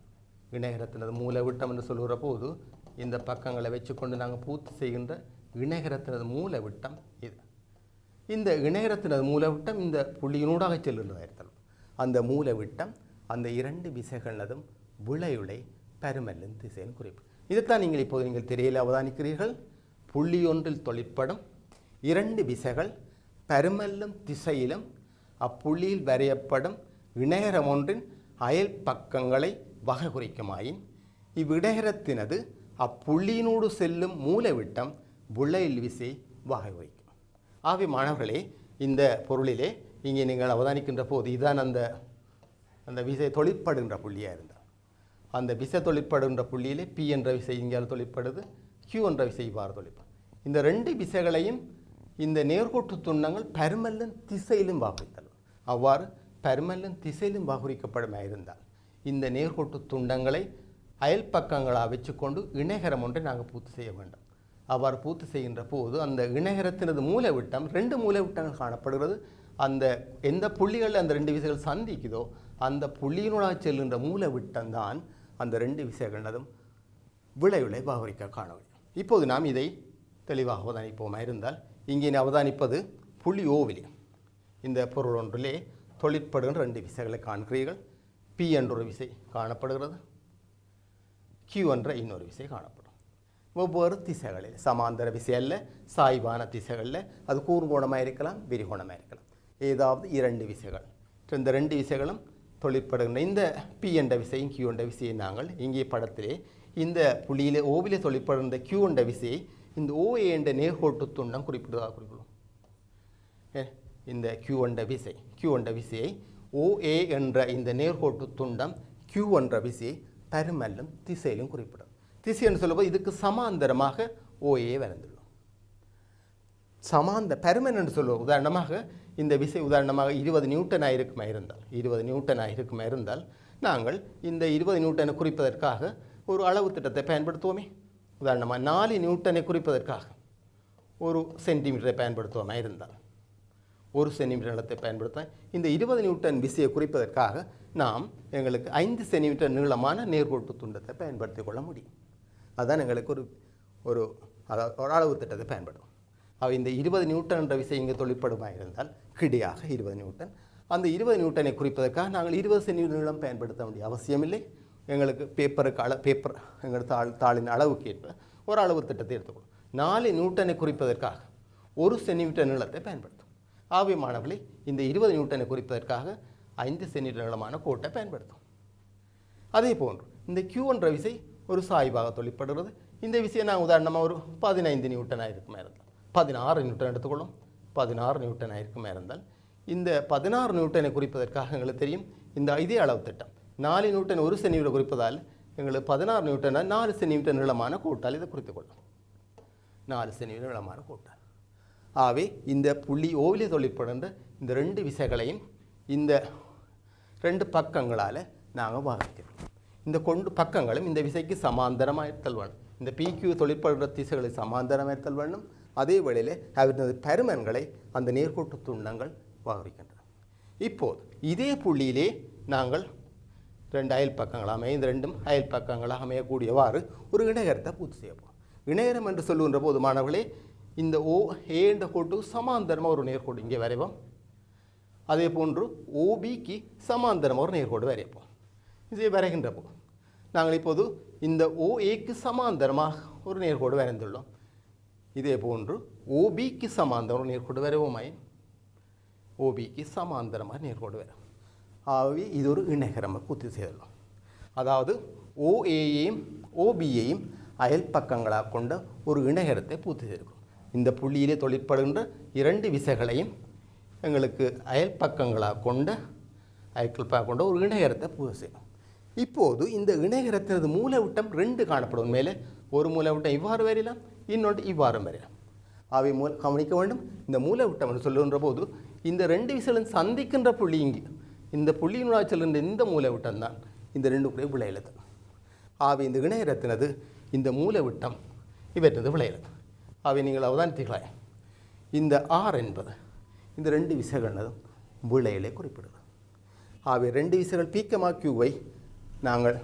என்று சொல்லுகிற போது இந்த பக்கங்களை வச்சுக்கொண்டு நாங்கள் பூர்த்தி செய்கின்ற இணைகரத்தினது மூலவிட்டம் இது. இந்த இணைகரத்தினது மூலவிட்டம் இந்த புள்ளியினூடாக செல்கின்றதாயிருத்தல் அந்த மூலவிட்டம் அந்த இரண்டு விசைகளதும் விளையுளை பருமல்லின் திசையின் குறிப்பு. இதைத்தான் நீங்கள் திரையில் அவதானிக்கிறீர்கள். புள்ளி ஒன்றில் தொழிற்படும் இரண்டு விசைகள் பருமல்லும் திசையிலும் அப்புள்ளியில் வரையப்படும் இணைகரம் ஒன்றின் அயல் பக்கங்களை வகை குறிக்குமாயின் இவ்விணைகரத்தினது அப்புள்ளியினோடு செல்லும் மூலவிட்டம் விளையில் விசை வகை குறிக்கும். ஆகவே மாணவர்களே, இந்த பொருளிலே இங்கே நீங்கள் அவதானிக்கின்ற போது இதுதான் அந்த விசை தொழிற்படுகின்ற புள்ளியாக இருந்தால் அந்த விசை தொழிற்படுகின்ற புள்ளியிலே பி என்ற விசை இங்கே தொழிற்படுது, கியூ என்ற விசை இவ்வாறு தொழிற்படும். இந்த ரெண்டு விசைகளையும் இந்த நேர்கோட்டு துண்டங்கள் பருமல்லன் திசையிலும் வாகுரித்தல். அவ்வாறு பருமல்லன் திசையிலும் வாகுரிக்கப்படுமா இருந்தால் இந்த நேர்கோட்டு துண்டங்களை அயல் பக்கங்களாக வச்சுக்கொண்டு இணைகரம் ஒன்றை நாங்கள் பூர்த்தி செய்ய வேண்டும். அவ்வாறு பூர்த்தி செய்கின்ற போது அந்த இணைகரத்தினது மூலவிட்டம் ரெண்டு மூலவிட்டங்கள் காணப்படுகிறது. அந்த எந்த புள்ளிகளில் அந்த ரெண்டு விசைகள் சந்திக்குதோ அந்த புள்ளியினூடாக செல்கின்ற மூலவிட்டம் தான் அந்த ரெண்டு விசைகளதும் விளைவுகளை வாகுரிக்க காண வேண்டும். இப்போது நாம் இதை தெளிவாக அவதானிப்போமா இருந்தால் இங்கே அவதானிப்பது புள்ளி ஓவிலே இந்த பொருள் ஒன்றிலே தொழிற்படுகின்ற ரெண்டு விசைகளை காண்கிறீர்கள். பி என்ற ஒரு விசை காணப்படுகிறது, கியூ என்ற இன்னொரு விசை காணப்படும். ஒவ்வொரு திசைகளில் சமாந்தர விசை அல்ல, சாய்வான திசைகளில் அது கூர்கோணமாக இருக்கலாம், விரிகோணமாக இருக்கலாம். ஏதாவது இரண்டு விசைகள் இந்த ரெண்டு விசைகளும் தொழிற்படுகின்ற இந்த பி என்ற விசையும் கியூ என்ற விசையை நாங்கள் இங்கே படத்திலே இந்த புள்ளியிலே ஓவிலே தொழிற்படுகின்ற கியூ என்ற விசையை இந்த OA என்ற நேர்கோட்டு துண்டம் குறிப்பிடுவதாக குறிப்பிடுவோம். இந்த கியூ என்ற விசையை OA என்ற இந்த நேர்கோட்டு துண்டம் கியூ என்ற விசையை பருமல்லும் திசையிலும் குறிப்பிடும். திசை என்று சொல்லும்போது இதுக்கு சமாந்தரமாக OA வரைந்துள்ளோம். பருமன் என்று சொல்லுவோம். உதாரணமாக இந்த விசை உதாரணமாக 20 நியூட்டனாக இருக்குமா இருந்தால் நாங்கள் இந்த 20 நியூட்டனை குறிப்பதற்காக ஒரு அளவு திட்டத்தை பயன்படுத்துவோமே. உதாரணமாக 4 நியூட்டனை குறிப்பதற்காக ஒரு சென்டிமீட்டரை பயன்படுத்துவோமா இருந்தால் 1 சென்டிமீட்டர் நிலத்தை பயன்படுத்த இந்த 20 நியூட்டன் விசையை குறிப்பதற்காக நாம் எங்களுக்கு 5 சென்டிமீட்டர் நீளமான நேர்கோட்டு துண்டத்தை பயன்படுத்தி கொள்ள முடியும். அதுதான் எங்களுக்கு ஒரு அளவு திட்டத்தை பயன்படும். இந்த 20 நியூட்டன் என்ற விசை இங்கே தொழிற்படுமா இருந்தால் கிடையாக 20 நியூட்டன். அந்த 20 நியூட்டனை குறிப்பதற்காக நாங்கள் 20 சென்டிமீட்டர் நீளம் பயன்படுத்த வேண்டிய அவசியமில்லை. எங்களுக்கு பேப்பர் எங்கள் தாளின் அளவுக்கு ஏற்ப ஒரு அளவு திட்டத்தை எடுத்துக்கொள்ளும். 4 நியூட்டனை குறிப்பதற்காக 1 சென்டிமீட்டர் நீளத்தை பயன்படுத்தும். ஆகவே மாணவர்களே, இந்த 20 நியூட்டனை குறிப்பதற்காக 5 சென்டிமீட்டர் நீளமான கோட்டை பயன்படுத்தும். அதே போன்று இந்த கியூ என்ற விசை ஒரு சாய்வாக தொழிற்படுகிறது. இந்த விசையை நான் உதாரணமாக ஒரு 15 நியூட்டனாக இருக்குமே இருந்தால் 16 நியூட்டன் எடுத்துக்கொள்ளும். 16 நியூட்டனாக இருக்குமே இருந்தால் இந்த 16 நியூட்டனை குறிப்பதற்காக எங்களுக்கு தெரியும் இந்த இதே அளவு திட்டம் 4 நியூட்டன் 1 சென்டிமீட்டர் குறிப்பதால் எங்களுக்கு 16 நியூட்டனை 4 சென்டிமீட்டர் நீளமான கோட்டால் இதை குறித்துக் கொள்ளும். 4 சென்டிமீட்டர் நீளமான கோட்டால். ஆகவே இந்த புள்ளி ஓவிலே தொழிற்படுகின்ற இந்த ரெண்டு விசைகளையும் இந்த ரெண்டு பக்கங்களால் நாங்கள் வாசிக்கிறோம். இந்த கொண்டு பக்கங்களும் இந்த விசைக்கு சமாந்தரமாக இருத்தல் வேணும். இந்த PQ தொழிற்படுகிற திசைகளை சமாந்தரமாக இருத்தல் வேண்டும். அதே வேளையில் அவரது பருமன்களை அந்த நேர்கோட்டு துண்டங்கள் வாகரிக்கின்றன. இப்போது இதே புள்ளியிலே நாங்கள் ரெண்டு அயல் பக்கங்கள் அமைய இந்த ரெண்டும் அயல் பக்கங்களாக அமையக்கூடியவாறு ஒரு இணைகரத்தை பூர்த்தி செய்யப்போம். இணைகரம் என்று சொல்லுகின்ற போது மாணவர்களே இந்த ஓ ஏ என்ற கோட்டுக்கு சமாந்தரமாக ஒரு நேர்கோடு இங்கே வரைவோம். அதே போன்று ஓபிக்கு சமாந்தரமாக ஒரு நேர்கோடு வரையப்போம். இதை வரைகின்ற போது நாங்கள் இப்போது இந்த ஓஏக்கு சமாந்தரமாக ஒரு நேர்கோடு வரைந்துள்ளோம். இதே போன்று ஓபிக்கு சமாந்தரம் ஒரு நேர்கோடு வரைவோமாய் ஓபிக்கு சமாந்தரமாக நேர்கோடு வரும். ஆகவே இது ஒரு இணைகரமாக பூர்த்தி செய்துள்ளோம். அதாவது ஓஏயையும் ஓபியையும் அயல் பக்கங்களாக கொண்ட ஒரு இணைகரத்தை பூர்த்தி செய்திருக்கும். இந்த புள்ளியிலே தொழிற்படுகின்ற இரண்டு விசைகளையும் எங்களுக்கு அயல் பக்கங்களாக கொண்ட ஒரு இணைகரத்தை பூர்த்தி செய்யும். இப்போது இந்த இணைகரத்தினது மூலவிட்டம் ரெண்டு காணப்படும். மேலே ஒரு மூலவிட்டம் இவ்வாறு வரையலாம், இன்னொன்று இவ்வாறு வரையலாம். அவை கவனிக்க வேண்டும். இந்த மூலவிட்டம் என்று சொல்லுகின்ற போது இந்த ரெண்டு விசைகளும் சந்திக்கின்ற புள்ளி இங்கு இந்த புள்ளியினுடைய செல்கின்ற இந்த மூலவிட்டம் தான் இந்த ரெண்டு கூட விளையலது. ஆகவே இந்த இணைகரத்தினது இந்த மூலவிட்டம் இவற்றது விளையலது. அவை நீங்கள் அவதானித்தீர்களா இந்த ஆர் என்பது இந்த ரெண்டு விசைகளதும் விளையலை குறிப்பிடுகிறது. ஆகவே ரெண்டு விசைகள் பீக்கமா கியூவை நாங்கள்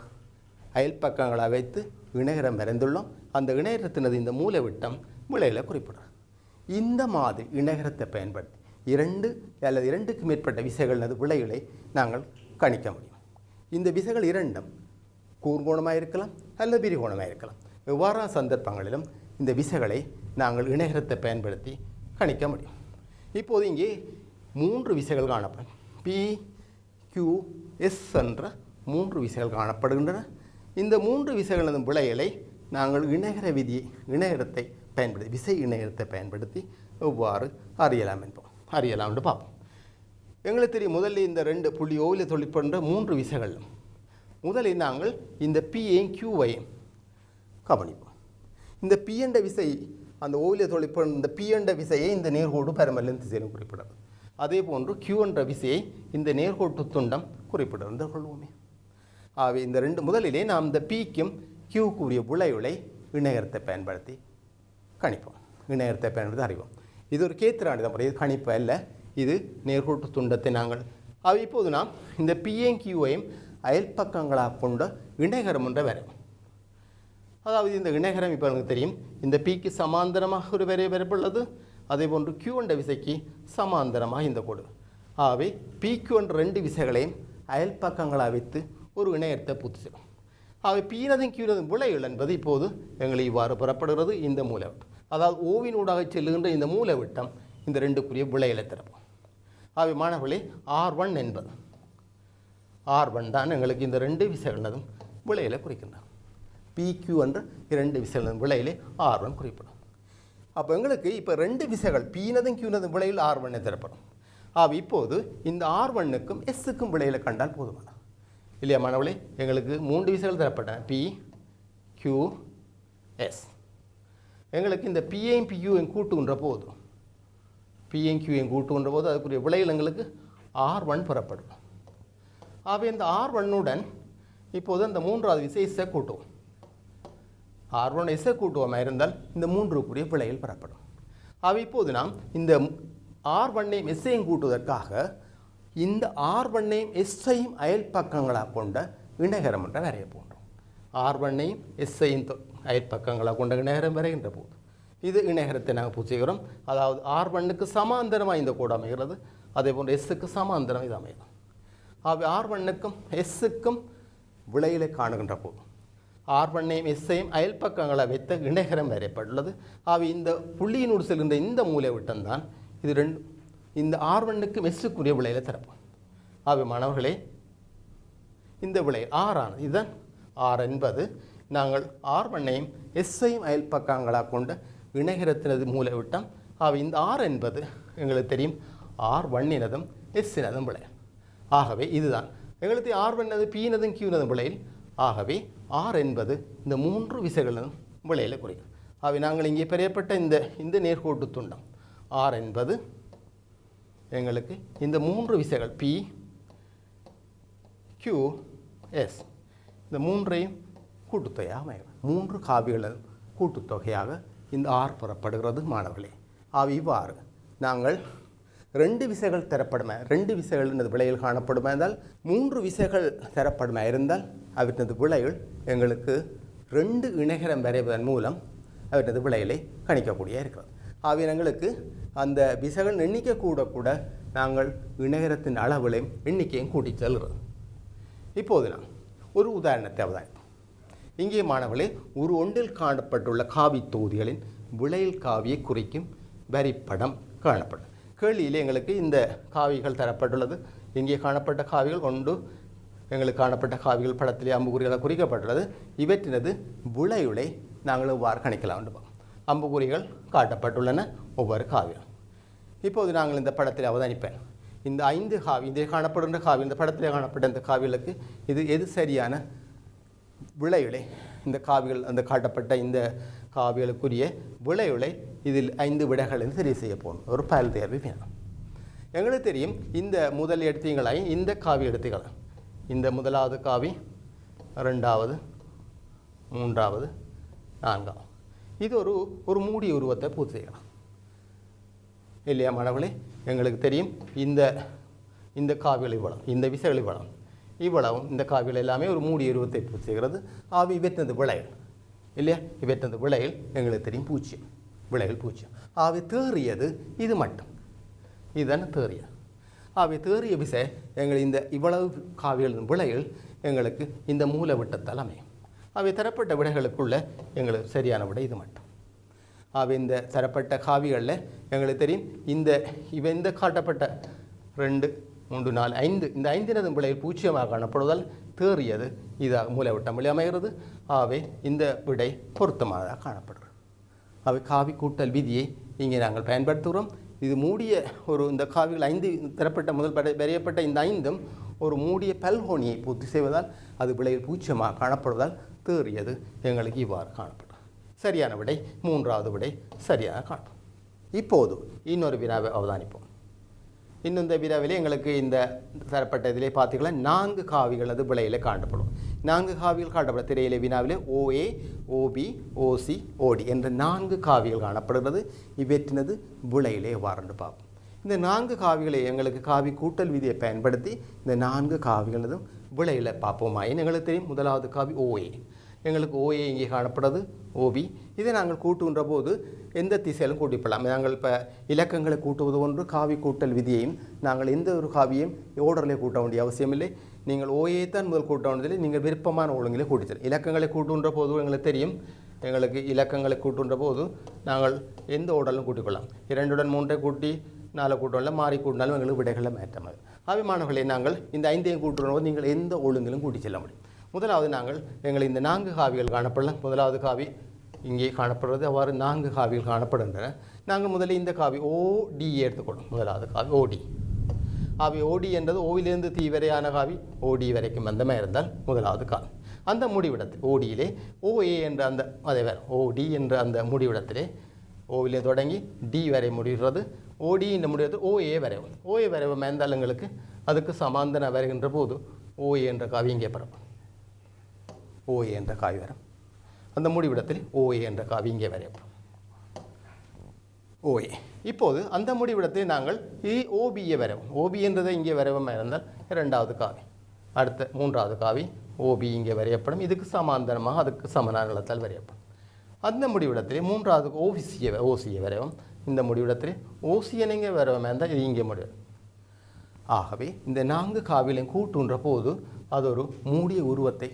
அயல் பக்கங்களாக வைத்து இணைகரம் வரைந்துள்ளோம். அந்த இணைகரத்தினது இந்த மூலவிட்டம் விளையலை குறிப்பிடுறது. இந்த மாதிரி இணைகரத்தை பயன்படுத்தி இரண்டு அல்லது இரண்டுக்கு மேற்பட்ட விசைகளது விளைகளை நாங்கள் கணிக்க முடியும். இந்த விசைகள் இரண்டும் கூர்கோணமாக இருக்கலாம் அல்லது விரிகோணமாக இருக்கலாம். எவ்வாறான சந்தர்ப்பங்களிலும் இந்த விசைகளை நாங்கள் இணைகரத்தை பயன்படுத்தி கணிக்க முடியும். இப்போது இங்கே மூன்று விசைகள் காணப்படும். பி கியூ எஸ் என்ற மூன்று விசைகள் காணப்படுகின்றன. இந்த மூன்று விசைகளது விளைகளை நாங்கள் இணைகரத்தை பயன்படுத்தி விசை இணைகரத்தை பயன்படுத்தி எவ்வாறு அறியலாம் என்று பார்ப்போம். எங்களுக்கு தெரியும் முதலில் இந்த ரெண்டு புள்ளி ஓவில் தொழிற்படுகின்ற மூன்று விசைகள். முதலில் நாங்கள் இந்த பியையும் கியூவையும் கவனிப்போம். இந்த பி என்ற விசை அந்த ஓவில தொழிற்படும் இந்த பி என்ற விசையை இந்த நேர்கோடு பரமலின் திசையிலும் குறிப்பிடுறது. அதே போன்று கியூ என்ற விசையை இந்த நேர்கோட்டு துண்டம் குறிப்பிடுறது கொள்வோமே. ஆகவே இந்த ரெண்டு முதலிலே நாம் இந்த பிக்கும் கியூக்கு உரிய விளைவுகளை இணையகரத்தை பயன்படுத்தி கணிப்போம். இணையகரத்தை பயன்படுத்தி அறிவோம். இது ஒரு கேத்திராண்டித முறை, இது கணிப்பு அல்ல, இது நேர்கோட்டு துண்டத்தை நாங்கள் இப்போது நாம் இந்த பிஏயும் கியூவையும் அயல் பக்கங்களாக கொண்ட இணையகரம் என்ற வரைவோம். அதாவது இந்த இணைகரம் இப்போ எனக்கு தெரியும் இந்த பிக்கு சமாந்தரமாக ஒரு வரை வரப்பட்டுள்ளது. அதே போன்று கியூ என்ற விசைக்கு சமாந்தரமாக இந்த கோடு. ஆகவே பிக்யூ என்ற ரெண்டு விசைகளையும் அயல் பக்கங்களாக வைத்து ஒரு இணையத்தை பூர்த்தி செய்யும். ஆகவே பீனதும் கியூனதும் விளைவுகள் என்பது இப்போது எங்களுக்கு இவ்வாறு பெறப்படுகிறது. இந்த மூலவிட்டம் அதாவது ஓவினூடாக செல்லுகின்ற இந்த மூலவிட்டம் இந்த ரெண்டுக்குரிய விளைகளை திறப்போம். ஆகவே மாணவர்களே R1 என்பது R1 தான் எங்களுக்கு இந்த ரெண்டு விசைகளதும் விளைகளை குறிக்கின்றன. PQ என்ற இரண்டு விசைகளின் விளையிலே R1 குறிப்பிடும். அப்போ எங்களுக்கு இப்போ ரெண்டு விசைகள் பீனதும் கியூனதும் விளையில் R1 தரப்படும். இப்போது இந்த R1க்கும் எஸ்ஸுக்கும் விளையில கண்டால் போதுமான இல்லையா மாணவர்களே? எங்களுக்கு மூன்று விசைகள் தரப்பட்டன, P Q S. எங்களுக்கு இந்த பிஏயும் பியூவையும் கூட்டுகின்ற போது அதுக்குரிய விளையில் எங்களுக்கு R1 பெறப்படும். இந்த R1உடன் இப்போது அந்த மூன்றாவது விசை எஸ்ஸை கூட்டுவோம். R1 எஸ்ஸை கூட்டுவோமாக இருந்தால் இந்த மூன்றுக்குரிய விளையில் பெறப்படும். இப்போது நாம் இந்த R1ஐயும் எஸ்ஸையும் கூட்டுவதற்காக இந்த R1ஐயும் எஸ்ஸையும் அயல் பக்கங்களாக கொண்ட இணைகரம் என்ற வரைய போன்றோம். R1ஐயும் எஸ்ஸையும் அயல் பக்கங்களாக கொண்ட இணைகரம் வரைகின்ற போது இது இணைகரத்தை நாங்கள் பூச்சிக்கிறோம். அதாவது R1க்கு சமாந்தரமாக இந்த கோடு அமைகிறது, அதே போன்று எஸ்ஸுக்கு சமாந்தரம் இது அமைகிறது. R1க்கும் எஸ்ஸுக்கும் விளையிலை காணுகின்ற போது R1ஐயும் எஸ்ஸையும் அயல் பக்கங்களை வைத்த இணைகரம் வரையப்பட்டுள்ளது. இந்த புள்ளியினோடு செல்கின்ற இந்த மூலைவிட்டம் தான் இது ரெண்டு இந்த R1க்கும் எஸ்ஸுக்குரிய விளையில திறப்போம். மாணவர்களே இந்த விளை ஆறானது இதுதான் R என்பது நாங்கள் R1ஐயும் எஸ்ஸையும் அயல் பக்கங்களாக கொண்ட இணைகரத்தினது மூலைவிட்டம். இந்த R என்பது எங்களுக்கு தெரியும் R1இனதும் எஸ்ஸினதும் விளை. ஆகவே இதுதான் எங்களுக்கு R1 பீனதும் கியூனதும் விளையில். ஆகவே R என்பது இந்த மூன்று விசைகளும் விளையில குறிக்கும். நாங்கள் இங்கே பெரியப்பட்ட இந்த நேர்கோட்டு துண்டம் R என்பது எங்களுக்கு இந்த மூன்று விசைகள் P Q S இந்த மூன்றையும் கூட்டுத்தொகையாக அமைகிறது. மூன்று காவிகளின் கூட்டுத்தொகையாக இந்த R பெறப்படுகிறது மாணவர்களே. இவ்வாறு நாங்கள் 2 விசைகள் தரப்படுமா, 2 விசைகள் இந்த விளையில் காணப்படுமா இருந்தால் 3 விசைகள் தரப்படுமா இருந்தால் அவற்றினது விளையில் எங்களுக்கு 2 இணைகரம் வரைவதன் மூலம் அவற்றினது விளையிலை கணிக்கக்கூடிய இருக்கிறது. ஆகிய எங்களுக்கு அந்த விசைகள் எண்ணிக்கை கூட நாங்கள் இணைகரத்தின் அளவுகளையும் எண்ணிக்கையும் கூட்டி செல்கிறோம். இப்போது நான் ஒரு உதாரணத்தை அவதானிப்போம். இங்கே மாணவர்களே, ஒரு ஒன்றில் காணப்பட்டுள்ள காவி தொகுதிகளின் விளையில் காவியை குறிக்கும் வரிப்படம் காணப்படும். கேள்வியிலே எங்களுக்கு இந்த காவிகள் தரப்பட்டுள்ளது. இங்கே காணப்பட்ட காவிகள் ஒன்று எங்களுக்கு காணப்பட்ட காவிகள் படத்திலே அம்புக்குறிகளாக குறிக்கப்பட்டுள்ளது. இவற்றினது விளையுளை நாங்கள் எவ்வாறு கணிக்கலாம் என்று பார்ப்போம். அம்புக்குறிகள் காட்டப்பட்டுள்ளன ஒவ்வொரு காவியம். இப்போது நாங்கள் இந்த படத்தில் அவதானிப்பேன். இந்த 5 காவி இதில் காணப்படுகின்ற காவி, இந்த படத்தில் காணப்பட்ட இந்த காவிகளுக்கு இது எது சரியான விளையுளை, இந்த காவிகள் அந்த காட்டப்பட்ட இந்த காவிகளுக்குரிய விளையுளை இதில் 5 விடைகள் தெரிவு செய்ய போகணும். ஒரு பல் தேர்வு வேணும். எங்களுக்கு தெரியும் இந்த முதல் எடுத்தீங்களாய் இந்த காவி எடுத்துக்கலாம். இந்த முதலாவது காவி, 2வது, 3வது, 4வது. இது ஒரு மூடிய உருவத்தை பூர்த்தி செய்யலாம் இல்லையா மாணவர்களே? எங்களுக்கு தெரியும் இந்த காவிகளை வளம், இந்த விசைகளை வளம் இவ்வளவும் இந்த காவிகள் எல்லாமே ஒரு மூடிய உருவத்தை பூர்த்தி செய்கிறது. ஆவி இவற்றினது விளையல் இல்லையா? இவற்றினது விளையல் எங்களுக்கு தெரியும் பூச்சியம், விளையல் பூச்சியம். ஆவி தேறியது இது மட்டும், இதுதானே தேறிய. ஆவி தேறிய விசை எங்கள் இந்த இவ்வளவு காவிகளின் விளையல் எங்களுக்கு இந்த மூல விட்டத்தால் அமையும். அவை தரப்பட்ட விடைகளுக்குள்ள எங்களுக்கு சரியான விடை இது மட்டும். அவை இந்த தரப்பட்ட காவிகளில் எங்களுக்கு தெரியும் இந்த காட்டப்பட்ட 2, 3, 4, 5 இந்த 5 விடையில் பூச்சியமாக காணப்படுவதால் தேறியது இதாக மூலவிட்டம் வழி அமைகிறது. ஆகவே இந்த விடை பொருத்தமாக காணப்படுகிறது. அவை காவி கூட்டல் விதியை இங்கே நாங்கள் பயன்படுத்துகிறோம். இது மூடிய இந்த காவிகள் 5 தரப்பட்ட முதல் வரையப்பட்ட இந்த 5ம் ஒரு மூடிய பல்கோணியை பூர்த்தி செய்வதால் அது விளையில் பூச்சியமாக காணப்படுவதால் தேறியது எங்களுக்கு இவ்வாறு காணப்படும். சரியான விடை 3வது விடை சரியாக காணும். இப்போது இன்னொரு வினாவை அவதானிப்போம். இன்னும் இந்த வினாவிலே எங்களுக்கு இந்த தரப்பட்ட இதிலே பார்த்தீங்கன்னா 4 காவிகள் அது விளையில காணப்படும். 4 காவிகள் காட்டப்படும் திரையிலே வினாவிலே OA, OB, OC, OD என்ற 4 காவிகள் காணப்படுகிறது. இவற்றினது விளையிலே எவ்வாறு பார்ப்போம். இந்த 4 காவிகளை எங்களுக்கு காவி கூட்டல் விதியை பயன்படுத்தி இந்த 4 காவிகளதும் விளையில பார்ப்போமாயின் எங்களுக்கு தெரியும் முதலாவது காவி OA. எங்களுக்கு OA இங்கே காணப்படுறது, OB. இதை நாங்கள் கூட்டுகின்ற போது எந்த திசையிலும் கூட்டிப்படலாம். நாங்கள் இப்போ இலக்கங்களை கூட்டுவது ஒன்று, காவி கூட்டல் விதியையும் நாங்கள் எந்த ஒரு காவியையும் ஓர்டரில் கூட்ட வேண்டிய அவசியமில்லை. நீங்கள் OA தான் முதல் கூட்ட வேண்டியதில்லை, நீங்கள் விருப்பமான ஒழுங்கிலே கூட்டித்தல். இலக்கங்களை கூட்டுகின்ற போது எங்களுக்கு தெரியும், எங்களுக்கு இலக்கங்களை கூட்டுகின்ற போது நாங்கள் எந்த ஓர்டரிலும் கூட்டிக்கொள்ளலாம். 2உடன் 3ஐ கூட்டி 4 கூட்டம்ல மாறி கூட்டினாலும் எங்களுக்கு விடைகளில் மாற்றமாக. அபிமானங்களை நாங்கள் இந்த 5ஐயும் கூட்டுகிற போது நீங்கள் எந்த ஒழுங்கிலும் கூட்டி செல்ல முடியும். முதலாவது நாங்கள் எங்களை இந்த 4 காவிகள் காணப்படலாம். முதலாவது காவி இங்கே காணப்படுறது, அவ்வாறு 4 காவிகள் காணப்படுகின்றன. நாங்கள் முதலில் இந்த காவி OD எடுத்துக்கொள்ளும். முதலாவது காவி OD. காவி OD என்றது ஓவிலிருந்து தீ வரையான காவி OD வரைக்கும் வந்தமாக இருந்தால் முதலாவது காவி. அந்த முடிவிடத்தில் ODயிலே OA என்ற அதே வேறு OD என்ற அந்த முடிவிடத்திலே ஓவிலே தொடங்கி D வரை முடிகிறது. OD என்ற முடிவத்தில் OA வரைவும். OA வரைவும் இருந்தால் எங்களுக்கு அதுக்கு சமாந்தன வருகின்ற போது OA என்ற காவி இங்கே பிறக்கும். OA என்ற காவி வரும். அந்த முடிவிடத்தில் OA என்ற காவி இங்கே வரையப்படும். OA. இப்போது அந்த முடிவிடத்தில் நாங்கள் OBயை வரைவோம். OB என்றதை இங்கே வரைவமாக இருந்தால் 2வது காவி, அடுத்த 3வது காவி OB இங்கே வரையப்படும். இதுக்கு சமாந்தரமாக அதுக்கு சமனான நிலத்தால் வரையப்படும். அந்த முடிவிடத்திலே 3வது OCயை வரைவோம். இந்த முடிவிடத்திலே OCயை இங்கே வரைவமாக இருந்தால் இது இங்கே முடியும். ஆகவே இந்த 4 காவிலையும் கூட்டுன்ற போது அது ஒரு மூடிய உருவத்தை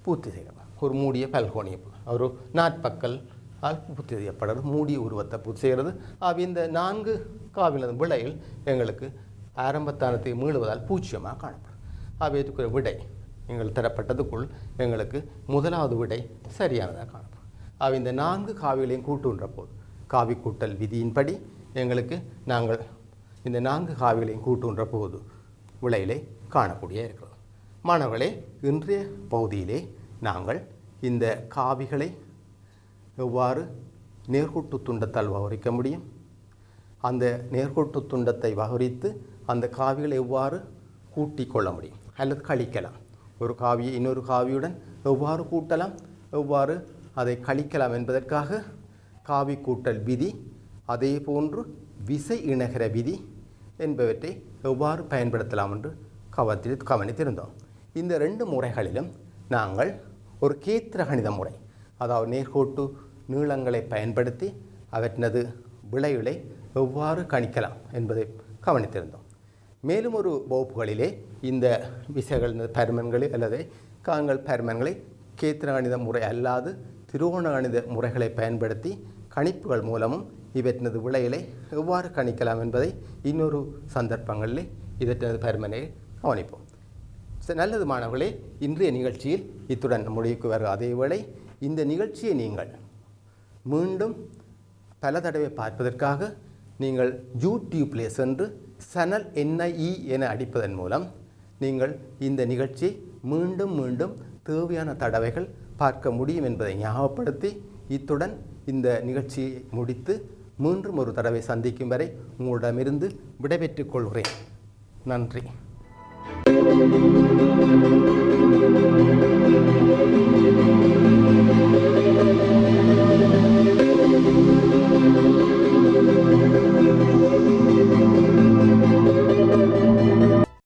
பூர்த்தி செய்யலாம். ஒரு மூடிய பல்கோணியை ஒரு நாட்பக்கல் பூர்த்தி செய்யப்படுறது மூடிய உருவத்தை பூர்த்தி செய்கிறது. இந்த 4 காவிகளின் விடையில் எங்களுக்கு ஆரம்பத்தானத்தை மீளுவதால் பூச்சியமாக காணப்படும். இதுக்கு விடை எங்கள் தரப்பட்டதுக்குள் எங்களுக்கு முதலாவது விடை சரியானதாக காணப்படும். இந்த 4 காவிகளையும் கூட்டுன்ற போது காவி கூட்டல் விதியின்படி எங்களுக்கு நாங்கள் இந்த 4 காவிகளையும் கூட்டுன்ற போது விளையிலே காணக்கூடிய இருக்கிறது. மாணவர்களே, இன்றைய பகுதியிலே நாங்கள் இந்த காவிகளை எவ்வாறு நேர்கோட்டு துண்டத்தால் வகரிக்க முடியும், அந்த நேர்கோட்டு துண்டத்தை வகரித்து அந்த காவிகளை எவ்வாறு கூட்டிக் கொள்ள முடியும் அல்லது கழிக்கலாம், ஒரு காவியை இன்னொரு காவியுடன் எவ்வாறு கூட்டலாம், எவ்வாறு அதை கழிக்கலாம் என்பதற்காக காவி கூட்டல் விதி, அதே போன்று விசை இணைகர விதி, என்பவற்றை எவ்வாறு பயன்படுத்தலாம் என்று கவனித்திருந்தோம். இந்த 2 முறைகளிலும் நாங்கள் ஒரு கேத்திர கணித முறை, அதாவது நேர்கோட்டு நீளங்களை பயன்படுத்தி அவற்றினது விளைவுகளை எவ்வாறு கணிக்கலாம் என்பதை கவனித்திருந்தோம். மேலும் ஒரு வகுப்புகளிலே இந்த விசைகள் பருமன்களை அல்லது காங்கள் பருமன்களை கேத்திர கணித முறை அல்லாது திரோண கணித முறைகளை பயன்படுத்தி கணிப்புகள் மூலமும் இவற்றினது விளைகளை எவ்வாறு கணிக்கலாம் என்பதை இன்னொரு சந்தர்ப்பங்களில் இதற்றது பருமனை கவனிப்போம். நல்லது மாணவர்களே, இன்றைய நிகழ்ச்சியில் இத்துடன் முடிவுக்கு வரும் அதேவேளை இந்த நிகழ்ச்சியை நீங்கள் மீண்டும் பல தடவை பார்ப்பதற்காக நீங்கள் யூடியூப்லே சென்று சேனல் NIE என அடிப்பதன் மூலம் நீங்கள் இந்த நிகழ்ச்சியை மீண்டும் மீண்டும் தேவையான தடவைகள் பார்க்க முடியும் என்பதை ஞாபகப்படுத்தி இத்துடன் இந்த நிகழ்ச்சியை முடித்து மீண்டும் ஒரு தடவை சந்திக்கும் வரை உங்களிடமிருந்து விடைபெற்றுக் கொள்கிறேன். நன்றி.